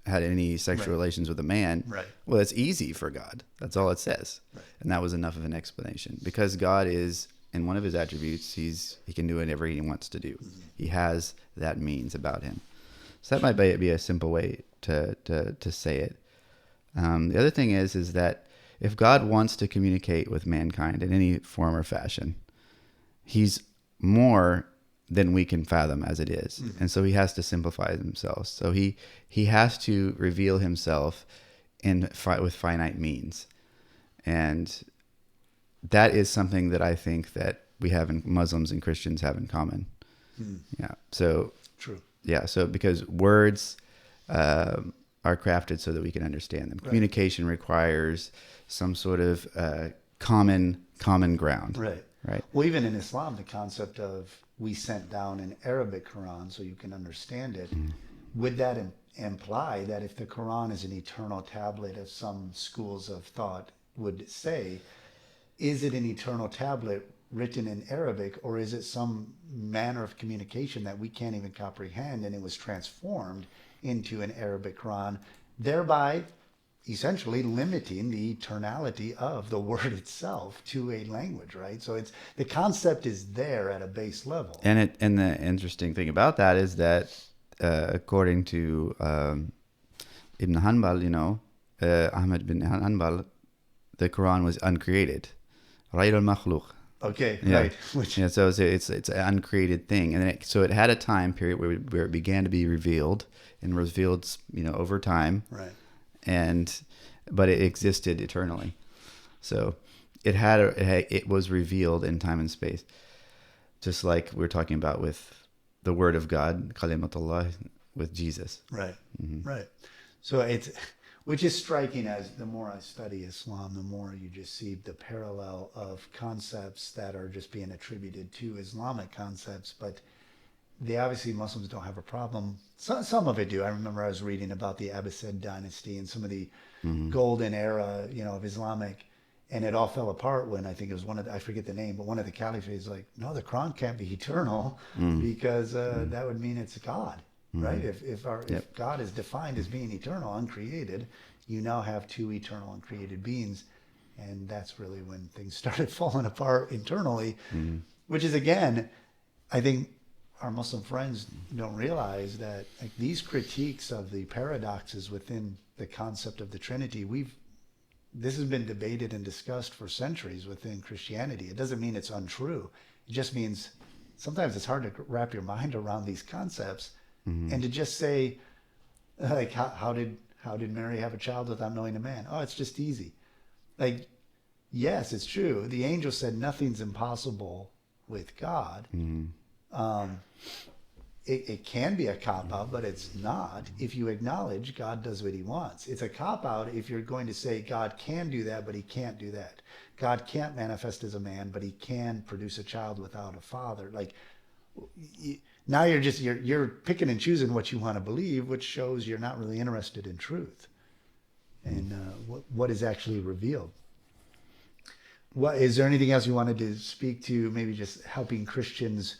had any sexual relations with a man? Right. Well, it's easy for God. That's all it says, and that was enough of an explanation, because God is, in one of his attributes, he can do whatever he wants to do. He has that means about him. So that might be a simple way to say it. The other thing is that if God wants to communicate with mankind in any form or fashion, he's more than we can fathom as it is. And so he has to simplify himself. So he has to reveal himself with finite means. And that is something that I think that we have Muslims and Christians have in common. Yeah. So True. Yeah. So because words are crafted so that we can understand them. Right. Communication requires some sort of common ground. Right. Right. Well, even in Islam, the concept of we sent down an Arabic Quran so you can understand it, would that imply that if the Quran is an eternal tablet, as some schools of thought would say, is it an eternal tablet written in Arabic, or is it some manner of communication that we can't even comprehend, and it was transformed into an Arabic Quran, thereby essentially limiting the eternality of the word itself to a language, right? So it's the concept is there at a base level. And the interesting thing about that is that according to Ibn Hanbal, Ahmed bin Hanbal, the Quran was uncreated. غير المخلوق. Okay, Yeah. right. Which, Yeah, so it's an uncreated thing, and so it had a time period where it began to be revealed and revealed, over time, right. but it existed eternally. So it was revealed in time and space, just like we're talking about with the Word of God, Kalimatullah, with Jesus. Right, Mhm. right. So which is striking as the more I study Islam, the more you just see the parallel of concepts that are just being attributed to Islamic concepts, but they obviously, Muslims don't have a problem. Some of it do. I remember I was reading about the Abbasid dynasty and some of the golden era, of Islamic, and it all fell apart when I think it was I forget the name, but one of the caliphates like, no, the Quran can't be eternal because that would mean it's God, right? If God is defined as being eternal, uncreated, you now have two eternal uncreated beings, and that's really when things started falling apart internally, which is, again, I think our Muslim friends don't realize that these critiques of the paradoxes within the concept of the Trinity, this has been debated and discussed for centuries within Christianity. It doesn't mean it's untrue. It just means sometimes it's hard to wrap your mind around these concepts, and to just say, like, how did Mary have a child without knowing a man? Oh, it's just easy. Like, yes, it's true. The angel said nothing's impossible with God. It can be a cop-out, but it's not if you acknowledge God does what he wants. It's a cop-out if you're going to say God can do that, but he can't do that. God can't manifest as a man, but he can produce a child without a father. Like, now you're picking and choosing what you want to believe, which shows you're not really interested in truth and what is actually revealed. Is there anything else you wanted to speak to, maybe just helping Christians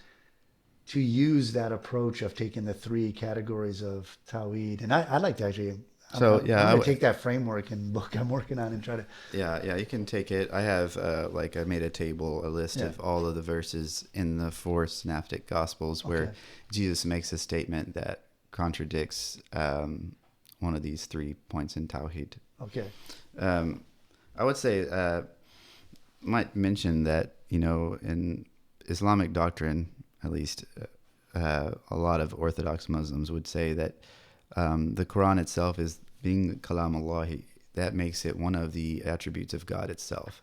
to use that approach of taking the three categories of Tawhid? And I'd like to actually, I'm going to take that framework and book I'm working on and try to. Yeah, you can take it. I have, I made a table, a list of all of the verses in the four synoptic gospels where Jesus makes a statement that contradicts one of these 3 points in Tawhid. Okay. I would say, might mention that, in Islamic doctrine, at least, a lot of Orthodox Muslims would say that the Quran itself is being Kalam Allah. That makes it one of the attributes of God itself.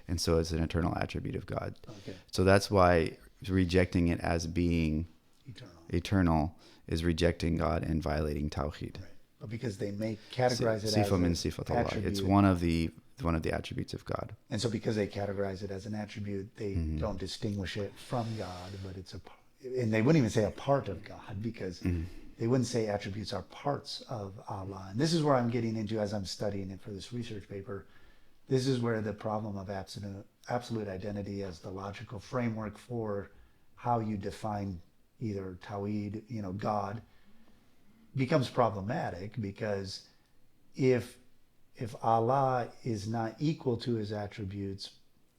And so it's an eternal attribute of God. Okay. So that's why rejecting it as being eternal is rejecting God and violating Tawhid. Right. But because they may categorize it as Sifa min sifat Allah. It's one of the attributes of God. And so because they categorize it as an attribute, they don't distinguish it from God, but and they wouldn't even say a part of God, because they wouldn't say attributes are parts of Allah. And this is where I'm getting into as I'm studying it for this research paper. This is where the problem of absolute identity as the logical framework for how you define either Tawhid, God, becomes problematic, because if Allah is not equal to his attributes,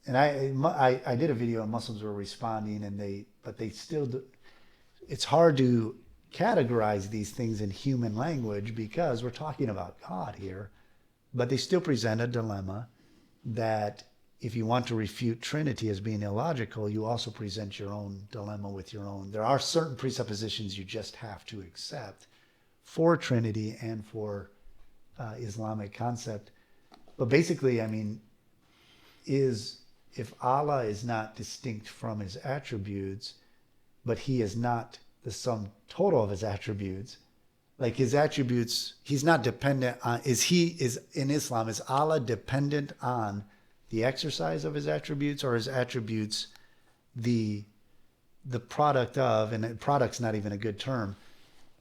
and I did a video and Muslims were responding, but they still it's hard to categorize these things in human language because we're talking about God here, but they still present a dilemma that if you want to refute Trinity as being illogical, you also present your own dilemma with your own. There are certain presuppositions you just have to accept for Trinity and for Islamic concept. But basically, if Allah is not distinct from his attributes, but he is not the sum total of his attributes, like his attributes, he's not dependent on, in Islam, is Allah dependent on the exercise of his attributes, or his attributes the product of, and product's not even a good term,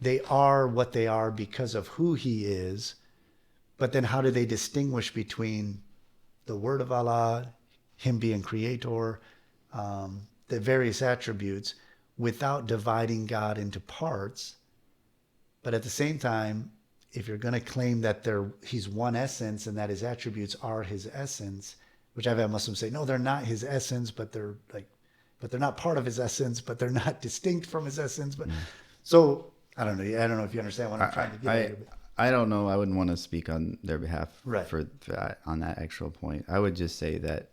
they are what they are because of who he is. But then how do they distinguish between the word of Allah, him being creator, the various attributes, without dividing God into parts? But at the same time, if you're going to claim that he's one essence and that his attributes are his essence, which I've had Muslims say, no, they're not his essence, but they're not part of his essence, but they're not distinct from his essence. But so I don't know if you understand what I'm trying to get at. I don't know. I wouldn't want to speak on their behalf Right. for that, on that actual point. I would just say that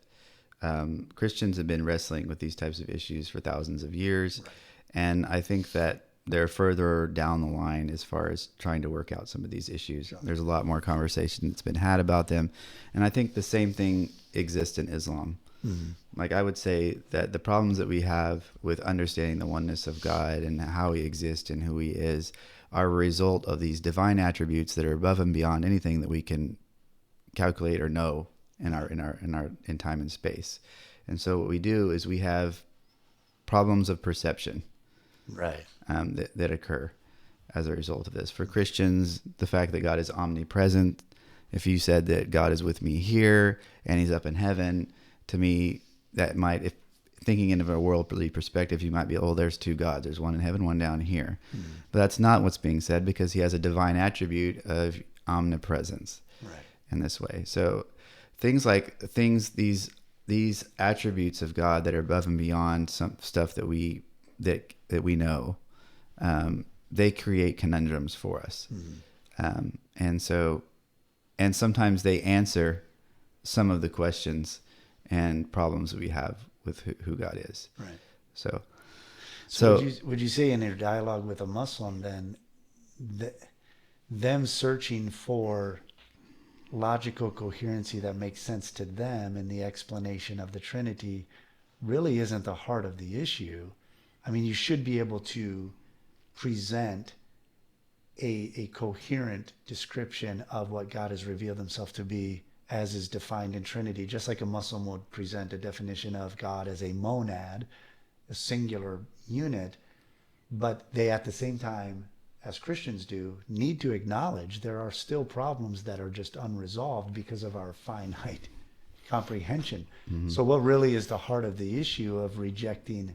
Christians have been wrestling with these types of issues for thousands of years. Right. And I think that they're further down the line as far as trying to work out some of these issues. Sure. There's a lot more conversation that's been had about them. And I think the same thing exists in Islam. Mm-hmm. Like I would say that the problems that we have with understanding the oneness of God and how he exists and who he is are a result of these divine attributes that are above and beyond anything that we can calculate or know in time and space. And so what we do is we have problems of perception, Right. that occur as a result of this. For Christians, the fact that God is omnipresent, if you said that God is with me here and he's up in heaven, to me, that might, if thinking in a worldly perspective, you might be, oh, there's two gods. There's one in heaven, one down here. Mm-hmm. But that's not what's being said, because he has a divine attribute of omnipresence in this way. So these attributes of God that are above and beyond some stuff that we know, they create conundrums for us. Mm-hmm. And sometimes they answer some of the questions and problems that we have with who God is. Right. So would you say in your dialogue with a Muslim then, them searching for logical coherency that makes sense to them in the explanation of the Trinity really isn't the heart of the issue? I mean, you should be able to present a coherent description of what God has revealed himself to be as is defined in Trinity, just like a Muslim would present a definition of God as a monad, a singular unit. But they, at the same time, as Christians do, need to acknowledge there are still problems that are just unresolved because of our finite comprehension. Mm-hmm. So what really is the heart of the issue of rejecting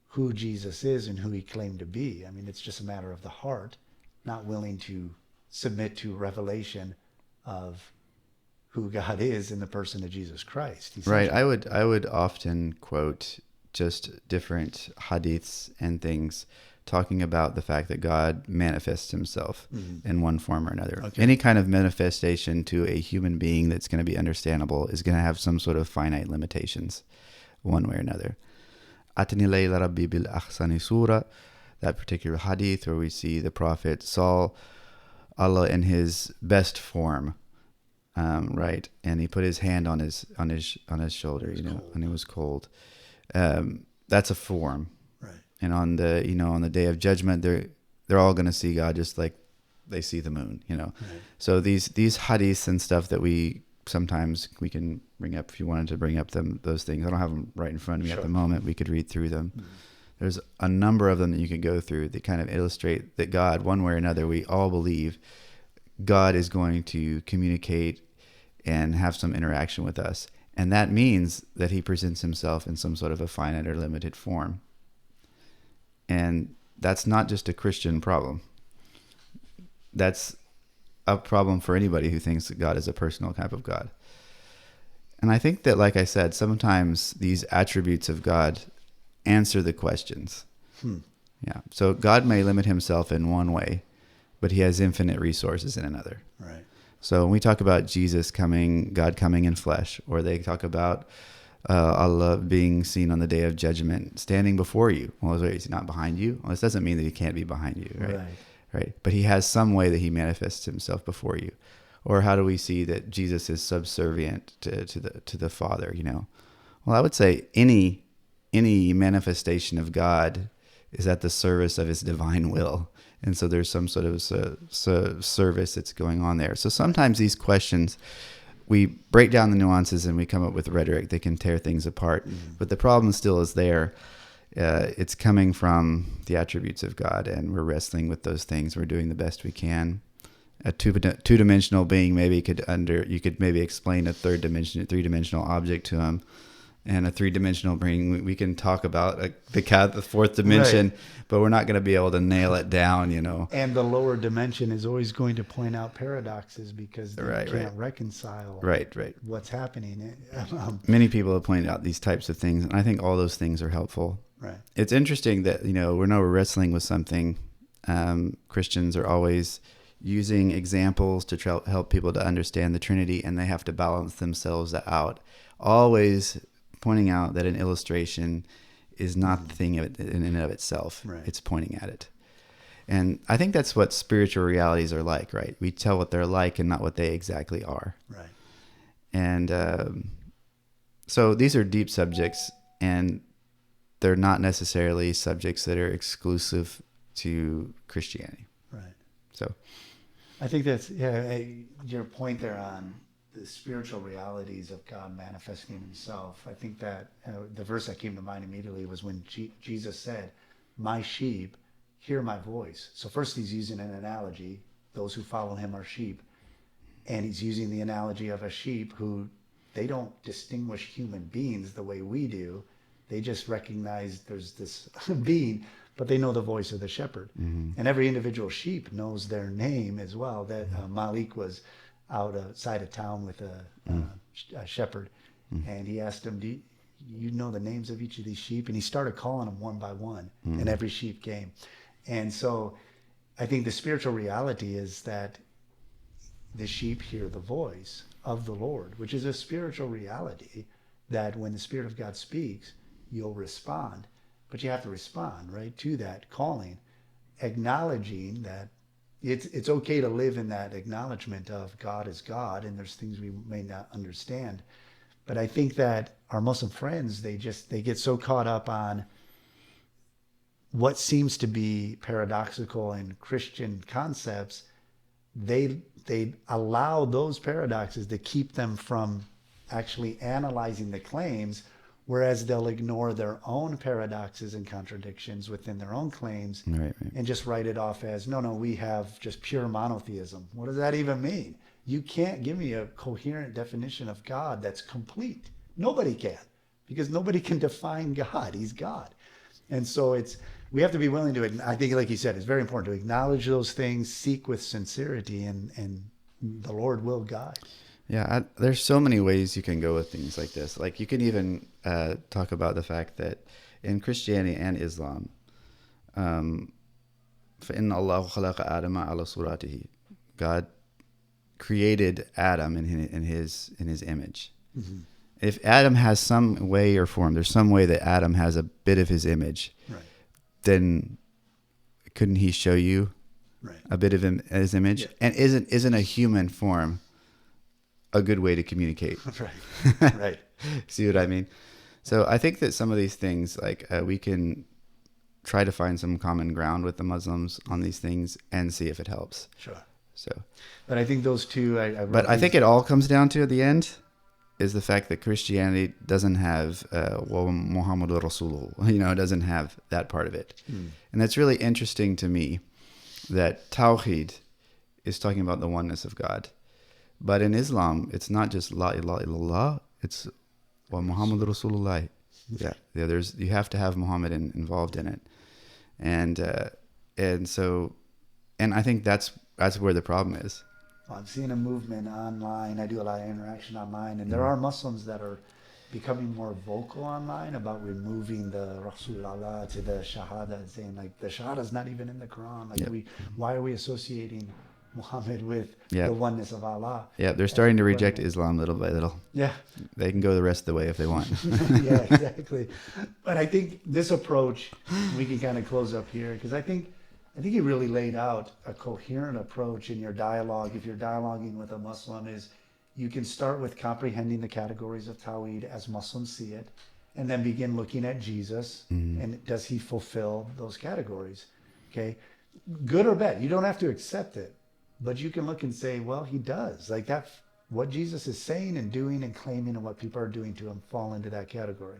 who Jesus is and who he claimed to be? I mean, it's just a matter of the heart, not willing to submit to revelation of who God is in the person of Jesus Christ. Right. I would often quote just different hadiths and things talking about the fact that God manifests himself in one form or another. Okay. Any kind of manifestation to a human being that's going to be understandable is going to have some sort of finite limitations one way or another. Atni layla rabbi bil ahsani surah, that particular hadith where we see the Prophet saw Allah in his best form. Right, and he put his hand on his shoulder, and it was cold. That's a form, right? And on the day of judgment, they're all going to see God just like they see the moon, Right. So these hadiths and stuff that we can bring up if you wanted to bring up those things. I don't have them right in front of me at the moment. We could read through them. Mm-hmm. There's a number of them that you could go through that kind of illustrate that God, one way or another, we all believe God is going to communicate and have some interaction with us. And that means that he presents himself in some sort of a finite or limited form. And that's not just a Christian problem. That's a problem for anybody who thinks that God is a personal type of God. And I think that, like I said, sometimes these attributes of God answer the questions. Yeah. So God may limit himself in one way, but he has infinite resources in another. Right. So when we talk about Jesus coming, God coming in flesh, or they talk about Allah being seen on the day of judgment, standing before you. Well, is he not behind you? Well, this doesn't mean that he can't be behind you, right? Right. But he has some way that he manifests himself before you. Or how do we see that Jesus is subservient to the Father? Well, I would say any manifestation of God is at the service of his divine will. And so there's some sort of service that's going on there. So sometimes these questions, we break down the nuances and we come up with rhetoric that can tear things apart. Mm-hmm. But the problem still is there. It's coming from the attributes of God, and we're wrestling with those things. We're doing the best we can. A two-dimensional being you could maybe explain a three-dimensional object to him. and a three-dimensional brain. We can talk about the fourth dimension, Right. but we're not going to be able to nail it down, you know. And the lower dimension is always going to point out paradoxes because they Right, can't right. reconcile Right. what's happening. Many people have pointed out these types of things, and I think all those things are helpful. Right. It's interesting that, you know, we're wrestling with something. Christians are always using examples to help people to understand the Trinity, and they have to balance themselves out. Always pointing out that an illustration is not the thing in and of itself. Right. It's pointing at it. And I think that's what spiritual realities are like, right? We tell what they're like and not what they exactly are. Right. And so these are deep subjects, and they're not necessarily subjects that are exclusive to Christianity. Right. So I think that's your point there on the spiritual realities of God manifesting himself. I think that the verse that came to mind immediately was when Jesus said, "My sheep hear my voice." So first he's using an analogy. Those who follow him are sheep. And he's using the analogy of a sheep who they don't distinguish human beings the way we do. They just recognize there's this being, but they know the voice of the shepherd. Mm-hmm. And every individual sheep knows their name as well. That Malik was outside of town with a shepherd, and he asked him, "Do you know the names of each of these sheep?" And he started calling them one by one, and every sheep came. And so I think the spiritual reality is that the sheep hear the voice of the Lord, which is a spiritual reality that when the Spirit of God speaks, you'll respond. But you have to respond, right, to that calling, acknowledging that it's okay to live in that acknowledgement of God is God, and there's things we may not understand. But I think that our Muslim friends, they get so caught up on what seems to be paradoxical in Christian concepts, they allow those paradoxes to keep them from actually analyzing the claims, whereas they'll ignore their own paradoxes and contradictions within their own claims, right. and just write it off as, no, we have just pure monotheism. What does that even mean? You can't give me a coherent definition of God that's complete. Nobody can, because nobody can define God. He's God. And so we have to be willing to, I think, like you said, it's very important to acknowledge those things, seek with sincerity, and the Lord will guide. Yeah, there's so many ways you can go with things like this. Like you can even talk about the fact that in Christianity and Islam, فَإِنَّ اللَّهُ خَلَقَ آدَمَ عَلَى صُورَتِهِ. God created Adam in his image. Mm-hmm. If Adam has some way or form, there's some way that Adam has a bit of his image, right, then couldn't he show you right, a bit of his image? Yeah. And isn't a human form a good way to communicate? Right, right. See what I mean? So I think that some of these things, like we can try to find some common ground with the Muslims on these things and see if it helps. Sure. So, but I think those two. I think it all comes down to at the end is the fact that Christianity doesn't have Muhammadur Rasulullah. It doesn't have that part of it, and that's really interesting to me. That Tawhid is talking about the oneness of God. But in Islam, it's not just La ilaha illallah, it's wa Muhammadur Rasulullah. Yeah, you have to have Muhammad involved in it. And I think that's where the problem is. I'm seeing a movement online. I do a lot of interaction online, and there are Muslims that are becoming more vocal online about removing the Rasulullah to the Shahada, and saying like the Shahada is not even in the Quran. Like why are we associating Muhammad with the oneness of Allah? Yeah, they're starting to reject Islam little by little. Yeah. They can go the rest of the way if they want. Yeah, exactly. But I think this approach, we can kind of close up here, because I think you really laid out a coherent approach in your dialogue. If you're dialoguing with a Muslim, is you can start with comprehending the categories of Tawhid as Muslims see it, and then begin looking at Jesus, and does he fulfill those categories? Okay, good or bad, you don't have to accept it, but you can look and say, well, he does. Like that, what Jesus is saying and doing and claiming and what people are doing to him fall into that category.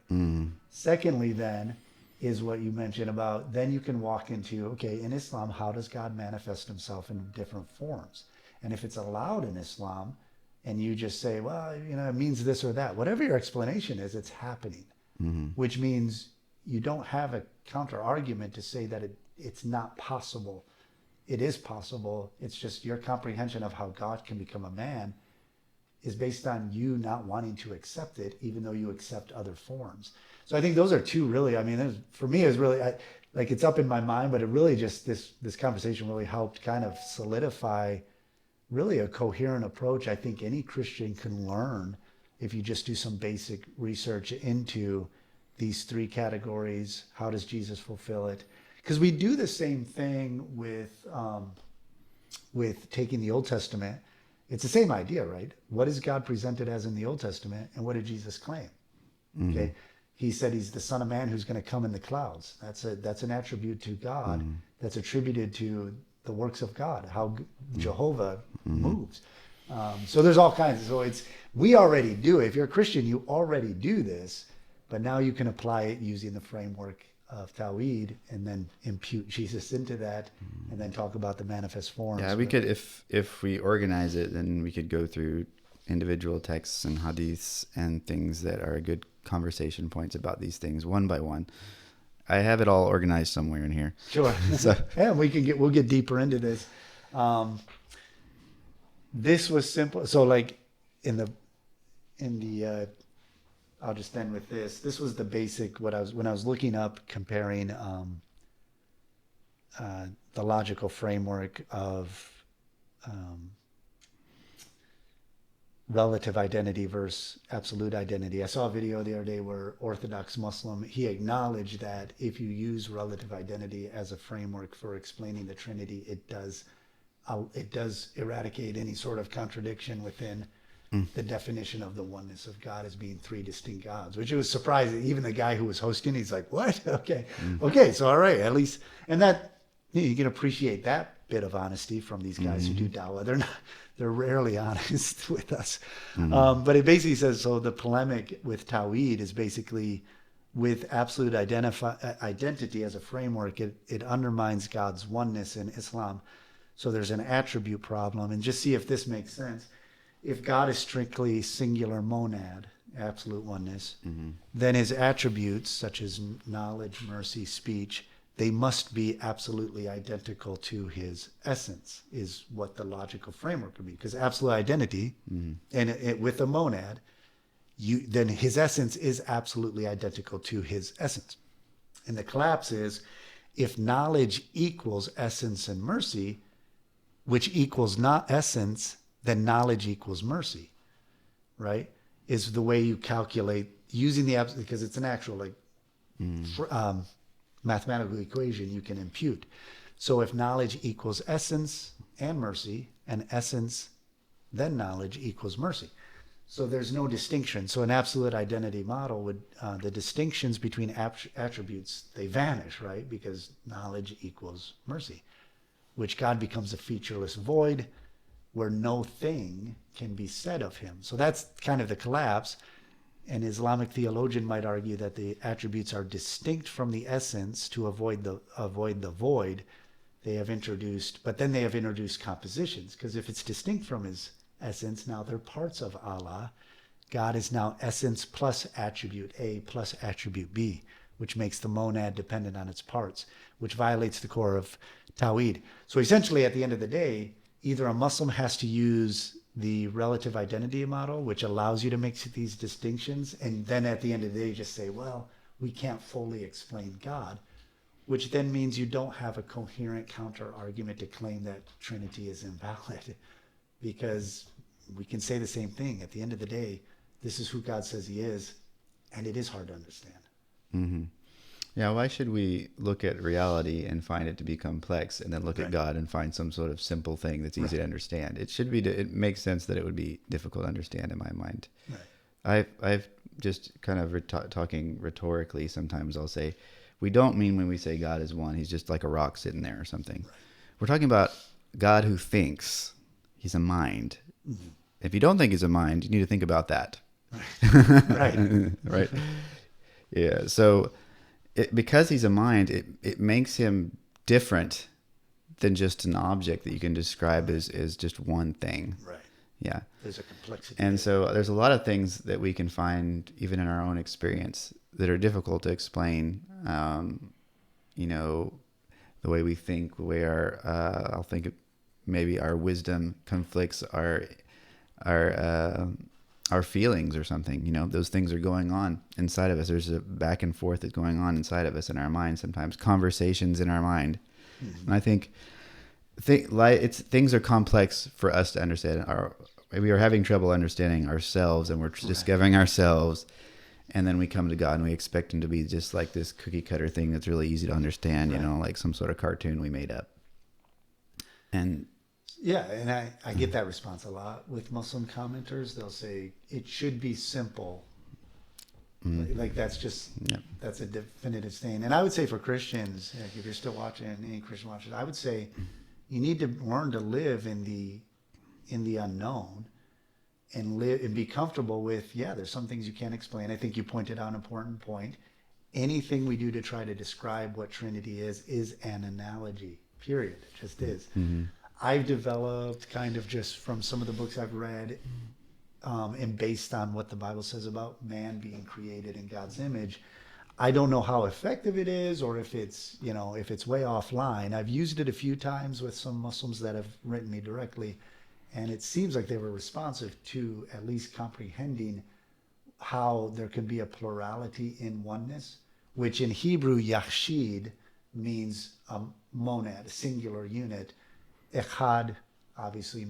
Secondly, then, is what you mentioned about, then you can walk into, okay, in Islam, how does God manifest himself in different forms? And if it's allowed in Islam, and you just say, well, it means this or that. Whatever your explanation is, it's happening, which means you don't have a counter argument to say that it's not possible. It is possible. It's just your comprehension of how God can become a man is based on you not wanting to accept it, even though you accept other forms. So I think those are two really, for me, it's really, it's up in my mind, but it really just, this conversation really helped kind of solidify really a coherent approach I think any Christian can learn if you just do some basic research into these three categories. How does Jesus fulfill it? Because we do the same thing with taking the Old Testament. It's the same idea, right? What is God presented as in the Old Testament, and what did Jesus claim? Okay, he said he's the Son of Man who's going to come in the clouds. That's an attribute to God that's attributed to the works of God, how Jehovah moves. So there's all kinds. So we already do it. If you're a Christian, you already do this, but now you can apply it using the framework of Tawhid and then impute Jesus into that and then talk about the manifest forms. Yeah, we could, if we organize it, then we could go through individual texts and hadiths and things that are good conversation points about these things one by one. I have it all organized somewhere in here. Sure. So yeah, we'll get deeper into this. This was simple. So like in the I'll just end with this. This was the basic, when I was looking up, comparing the logical framework of relative identity versus absolute identity. I saw a video the other day where Orthodox Muslim, he acknowledged that if you use relative identity as a framework for explaining the Trinity, it does eradicate any sort of contradiction within the definition of the oneness of God as being three distinct gods, which was surprising. Even the guy who was hosting, he's like, what? Okay. So all right, at least, and that, you can appreciate that bit of honesty from these guys who do dawah. They're rarely honest with us. But it basically says, so the polemic with Tawhid is basically with absolute identity as a framework, it undermines God's oneness in Islam. So there's an attribute problem, and just see if this makes sense. If God is strictly singular monad, absolute oneness, then his attributes, such as knowledge, mercy, speech, they must be absolutely identical to his essence, is what the logical framework would be. Because absolute identity, and with a monad, then his essence is absolutely identical to his essence. And the collapse is, if knowledge equals essence and mercy, which equals not essence, then knowledge equals mercy, right? Is the way you calculate using the absolute, because it's an actual mathematical equation you can impute. So if knowledge equals essence and mercy, and essence then knowledge equals mercy. So there's no distinction. So an absolute identity model would, the distinctions between attributes, they vanish, right? Because knowledge equals mercy, which God becomes a featureless void where no thing can be said of him. So that's kind of the collapse. An Islamic theologian might argue that the attributes are distinct from the essence to avoid the void they have introduced, but then they have introduced compositions, because if it's distinct from his essence, now they're parts of Allah. God is now essence plus attribute A plus attribute B, which makes the monad dependent on its parts, which violates the core of Tawhid. So essentially, at the end of the day, either a Muslim has to use the relative identity model, which allows you to make these distinctions, and then at the end of the day just say, well, we can't fully explain God, which then means you don't have a coherent counter argument to claim that Trinity is invalid, because we can say the same thing. At the end of the day, this is who God says he is, and it is hard to understand. Yeah, why should we look at reality and find it to be complex, and then look at God and find some sort of simple thing that's easy to understand? It should be. It makes sense that it would be difficult to understand in my mind. I've just kind of talking rhetorically. Sometimes I'll say, we don't mean when we say God is one, he's just like a rock sitting there or something. We're talking about God who thinks. He's a mind. If you don't think he's a mind, you need to think about that. Right. Yeah. So. Because he's a mind, it makes him different than just an object that you can describe as just one thing. Yeah. There's a complexity. And so there's a lot of things that we can find even in our own experience that are difficult to explain. You know, the way we think, the way I'll think maybe our wisdom conflicts our feelings or something. You know, those things are going on inside of us. There's a back and forth that's going on inside of us in our mind sometimes, conversations in our mind. And I think things are complex for us to understand. We are having trouble understanding ourselves, and we're discovering ourselves, and then we come to God and we expect him to be just like this cookie cutter thing that's really easy to understand, you know, like some sort of cartoon we made up. And yeah, and I get that response a lot with Muslim commenters. They'll say it should be simple. Like that's just that's a definitive thing. And I would say for Christians, like if you're still watching, any Christian watching, I would say you need to learn to live in the unknown and live and be comfortable with, there's some things you can't explain. I think you pointed out an important point. Anything we do to try to describe what Trinity is an analogy, period. It just is. I've developed kind of just from some of the books I've read and based on what the Bible says about man being created in God's image. I don't know how effective it is or if it's, if it's way offline. I've used it a few times with some Muslims that have written me directly, and it seems like they were responsive to at least comprehending how there can be a plurality in oneness, which in Hebrew, yachid means a monad, a singular unit. Echad obviously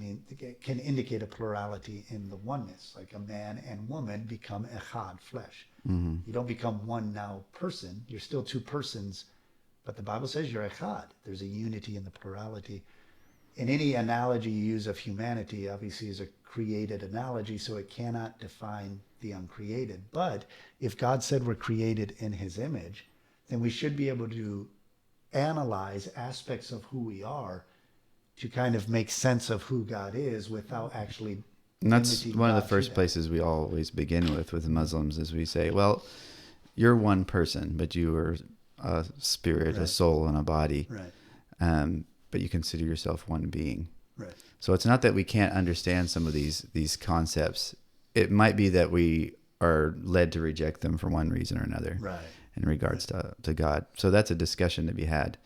can indicate a plurality in the oneness, like a man and woman become echad, flesh. You don't become one now person. You're still two persons, but the Bible says you're echad. There's a unity in the plurality. In any analogy you use of humanity, obviously is a created analogy, so it cannot define the uncreated. But if God said we're created in his image, then we should be able to analyze aspects of who we are to kind of make sense of who God is without actually. And that's one of the first places we always begin with Muslims is we say, well, you're one person, but you are a spirit, a soul, and a body. But you consider yourself one being. So it's not that we can't understand some of these concepts. It might be that we are led to reject them for one reason or another in regards to God. So that's a discussion to be had.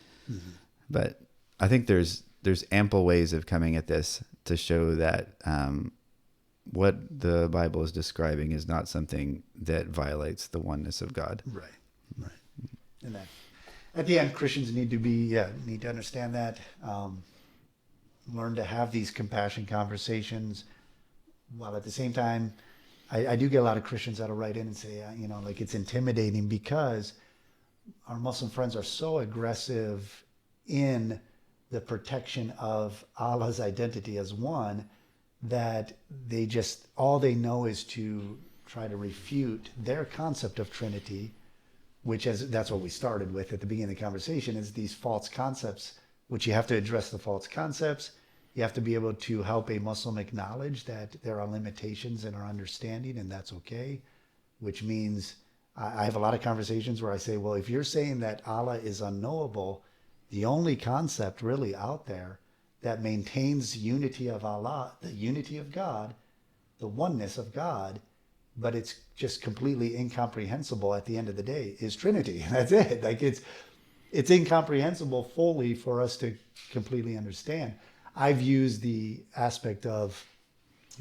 But I think there's ample ways of coming at this to show that what the Bible is describing is not something that violates the oneness of God. And that, at the end, Christians need to understand that, learn to have these compassion conversations, while at the same time, I do get a lot of Christians that'll write in and say, like it's intimidating because our Muslim friends are so aggressive in the protection of Allah's identity as one that all they know is to try to refute their concept of Trinity, that's what we started with at the beginning of the conversation, is these false concepts, which you have to address the false concepts. You have to be able to help a Muslim acknowledge that there are limitations in our understanding, and that's okay, which means I have a lot of conversations where I say, well, if you're saying that Allah is unknowable, the only concept really out there that maintains unity of Allah, the unity of God, the oneness of God, but it's just completely incomprehensible at the end of the day, is Trinity. That's it. Like it's incomprehensible fully for us to completely understand. I've used the aspect of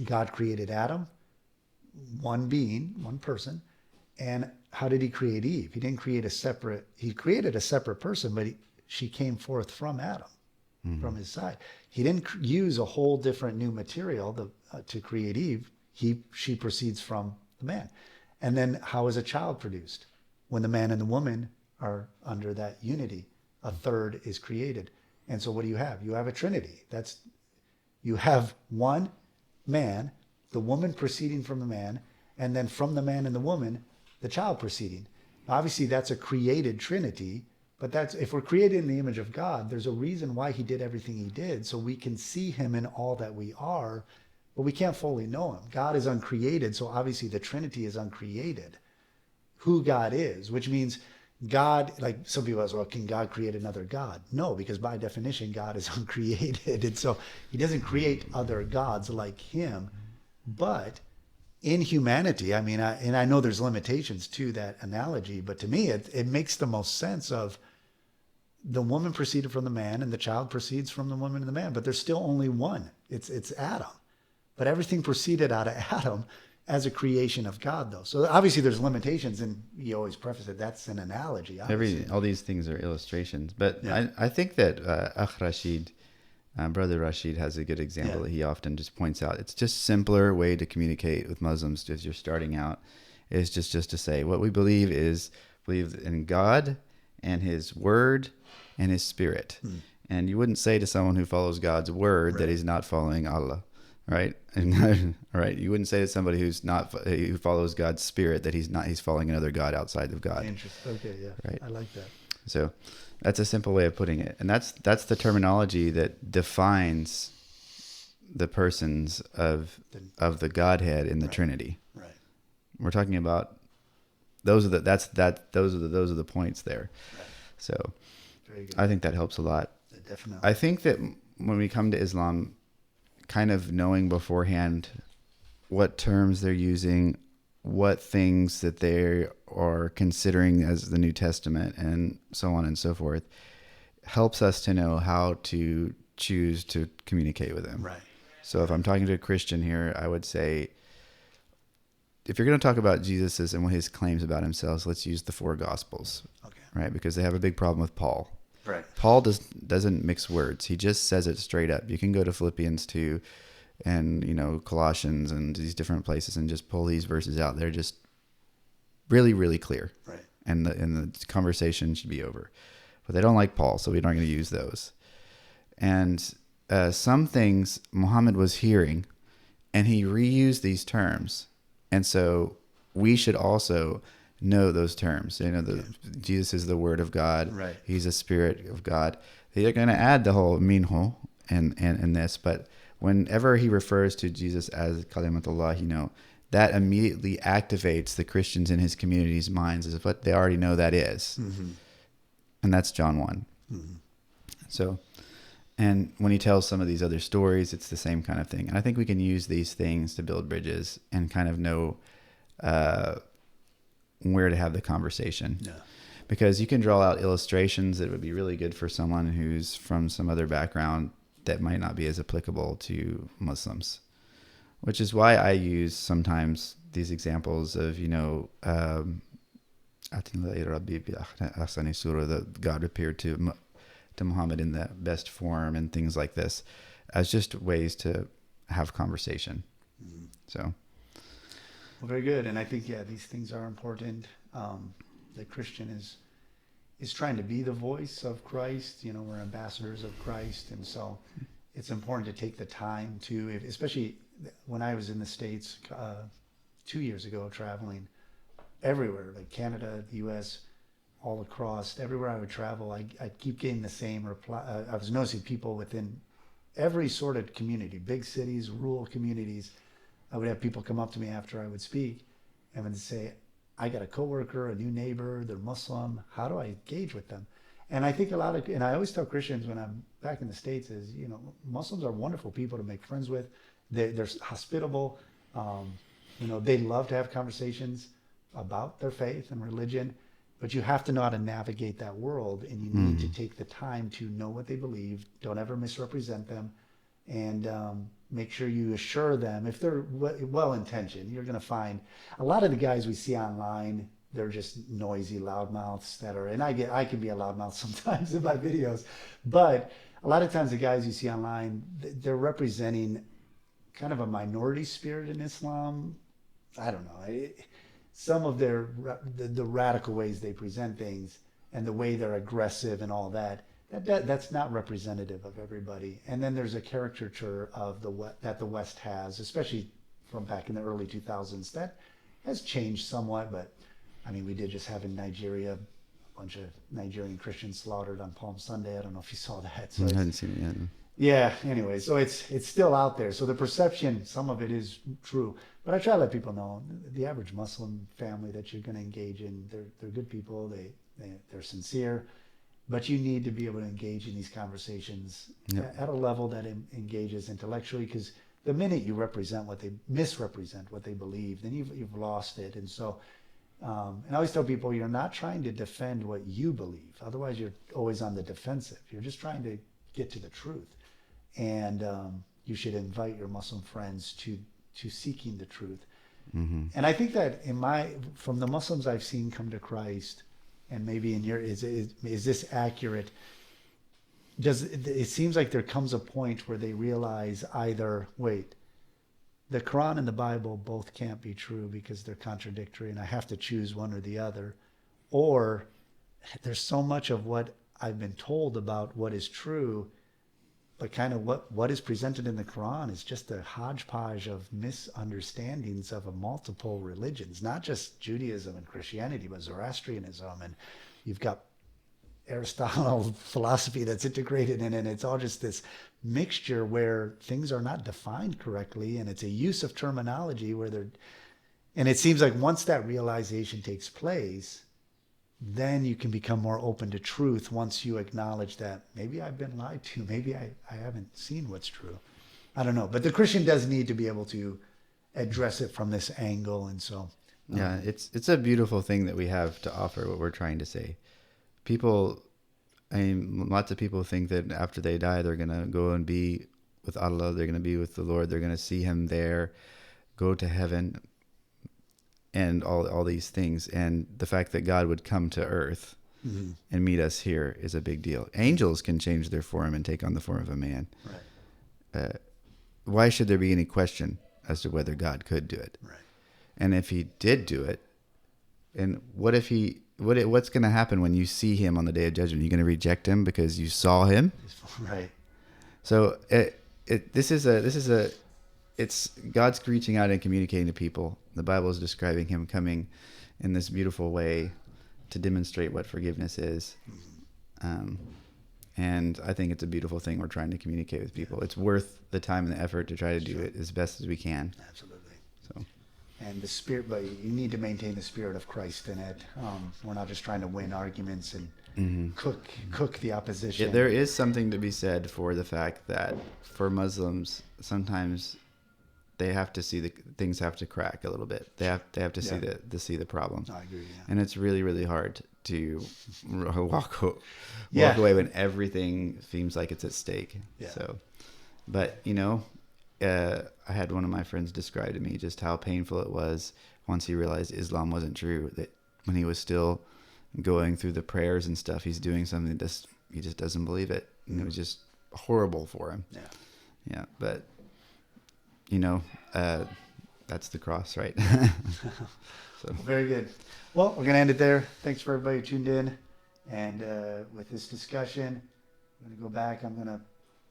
God created Adam, one being, one person, and how did he create Eve? He didn't create he created a separate person, but she came forth from Adam, from his side. He didn't use a whole different new material to create Eve. She proceeds from the man. And then how is a child produced? When the man and the woman are under that unity, a third is created. And so what do you have? You have a Trinity. You have one man, the woman proceeding from the man, and then from the man and the woman, the child proceeding. Obviously, that's a created Trinity, but if we're created in the image of God, there's a reason why he did everything he did, so we can see him in all that we are, but we can't fully know him. God is uncreated, so obviously the Trinity is uncreated. Who God is, which means God, like some people ask, well, can God create another God? No, because by definition, God is uncreated. And so he doesn't create other gods like him. But in humanity, I mean, and I know there's limitations to that analogy, but to me, it makes the most sense of the woman proceeded from the man and the child proceeds from the woman and the man, but there's still only one. It's Adam. But everything proceeded out of Adam as a creation of God, though. So obviously there's limitations, and you always preface it, that's an analogy. All these things are illustrations. But Yeah. I think that Akh Rashid, Brother Rashid, has a good example Yeah. that he often just points out. It's just simpler way to communicate with Muslims as you're starting out is just to say what we believe in God and his word and his spirit. And you wouldn't say to someone who follows God's word that he's not following Allah. Right, and right, you wouldn't say to somebody who follows God's spirit that he's following another god outside of God. Interesting. Okay, yeah, Right. I like that. So that's a simple way of putting it, and that's the terminology that defines the persons of the Godhead in the Trinity. Right. We're talking about those are the points there. Right. So Very good. I think that helps a lot. Definitely. I think that when we come to Islam, kind of knowing beforehand what terms they're using, what things that they are considering as the New Testament, and so on and so forth, helps us to know how to choose to communicate with them. Right. So if I'm talking to a Christian here, I would say, if you're going to talk about Jesus and what his claims about himself, let's use the 4 Gospels, Okay. right? Because they have a big problem with Paul. Right. Paul doesn't mix words. He just says it straight up. You can go to Philippians 2 and, Colossians and these different places and just pull these verses out. They're just really, really clear. Right. And the conversation should be over. But they don't like Paul, so we aren't going to use those. And some things Muhammad was hearing, and he reused these terms. And so we should also know those terms. Jesus is the Word of God. Right. He's a Spirit of God. They're going to add the whole minho in this, but whenever he refers to Jesus as Kalimatullah, that immediately activates the Christians in his community's minds as what they already know that is. Mm-hmm. And that's John 1. Mm-hmm. So, and when he tells some of these other stories, it's the same kind of thing. And I think we can use these things to build bridges and kind of know where to have the conversation. Yeah. Because you can draw out illustrations that would be really good for someone who's from some other background that might not be as applicable to Muslims. Which is why I use sometimes these examples of, that God appeared to Muhammad in the best form and things like this as just ways to have conversation. Mm-hmm. So. Well, very good. And I think, these things are important. The Christian is trying to be the voice of Christ. We're ambassadors of Christ. And so it's important to take the time to, especially when I was in the States 2 years ago, traveling everywhere, like Canada, the U.S., all across, everywhere I would travel, I keep getting the same reply. I was noticing people within every sort of community, big cities, rural communities. I would have people come up to me after I would speak and would say, I got a coworker, a new neighbor, they're Muslim. How do I engage with them? And I think and I always tell Christians when I'm back in the States is, Muslims are wonderful people to make friends with. They're hospitable. They love to have conversations about their faith and religion, but you have to know how to navigate that world, and you need to take the time to know what they believe. Don't ever misrepresent them, and make sure you assure them if they're well-intentioned. You're going to find a lot of the guys we see online, they're just noisy loudmouths and I can be a loudmouth sometimes in my videos, but a lot of times the guys you see online, they're representing kind of a minority spirit in Islam. I don't know. Some of the radical ways they present things and the way they're aggressive and all that's not representative of everybody. And then there's a caricature of that the West has, especially from back in the early 2000s, that has changed somewhat. But I mean, we did just have in Nigeria a bunch of Nigerian Christians slaughtered on Palm Sunday. I don't know if you saw that. So I hadn't seen it yet. Yeah. Anyway, so it's still out there. So the perception, some of it is true, but I try to let people know the average Muslim family that you're going to engage in, they're good people. they're sincere, but you need to be able to engage in these conversations at a level that engages intellectually, because the minute you misrepresent what they believe, then you've lost it. And so, and I always tell people, you're not trying to defend what you believe. Otherwise, you're always on the defensive. You're just trying to get to the truth. And you should invite your Muslim friends to seeking the truth. Mm-hmm. And I think that from the Muslims I've seen come to Christ, and maybe in your, is this accurate? It seems like there comes a point where they realize either, wait, the Quran and the Bible both can't be true because they're contradictory and I have to choose one or the other, or there's so much of what I've been told about what is true, but kind of what is presented in the Quran is just a hodgepodge of misunderstandings of multiple religions, not just Judaism and Christianity, but Zoroastrianism, and you've got Aristotle philosophy that's integrated in it. It's all just this mixture where things are not defined correctly, and it's a use of terminology and it seems like once that realization takes place, then you can become more open to truth once you acknowledge that maybe I've been lied to, maybe I haven't seen what's true. I don't know, but the Christian does need to be able to address it from this angle. And so yeah, it's a beautiful thing that we have to offer, what we're trying to say. Lots of people think that after they die, they're going to go and be with Allah, they're going to be with the Lord, they're going to see him there, go to heaven, and all these things. And the fact that God would come to earth and meet us here is a big deal. Angels can change their form and take on the form of a man. Right. Why should there be any question as to whether God could do it? Right. And if he did do it, and what's going to happen when you see him on the day of judgment? You're going to reject him because you saw him? Right. So it's God's reaching out and communicating to people. The Bible is describing him coming in this beautiful way to demonstrate what forgiveness is. And I think it's a beautiful thing we're trying to communicate with people. It's worth the time and the effort to try to do it as best as we can. Absolutely. So, and the spirit, but you need to maintain the spirit of Christ in it. We're not just trying to win arguments and cook the opposition. Yeah, there is something to be said for the fact that for Muslims, sometimes they have to see things have to crack a little bit. They have to see the problem. I agree. Yeah. And it's really, really hard to walk away when everything seems like it's at stake. Yeah. So, but I had one of my friends describe to me just how painful it was once he realized Islam wasn't true. That when he was still going through the prayers and stuff, he's doing something that he just doesn't believe it, and it was just horrible for him. Yeah. But that's the cross, right? So very good. Well, we're gonna end it there. Thanks for everybody who tuned in, and with this discussion, I'm gonna go back. I'm gonna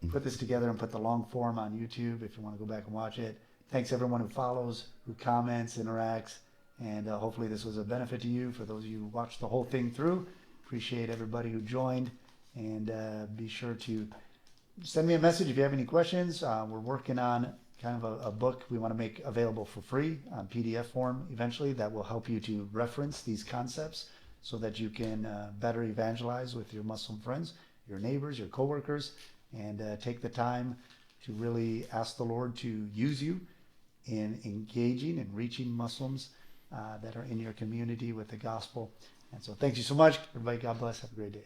put this together and put the long form on YouTube if you want to go back and watch it. Thanks everyone who follows, who comments, interacts, and hopefully this was a benefit to you. For those of you who watched the whole thing through, appreciate everybody who joined, and be sure to send me a message if you have any questions. We're working on kind of a book we want to make available for free on PDF form eventually that will help you to reference these concepts so that you can better evangelize with your Muslim friends, your neighbors, your coworkers, and take the time to really ask the Lord to use you in engaging and reaching Muslims that are in your community with the gospel. And so thank you so much, everybody. God bless. Have a great day.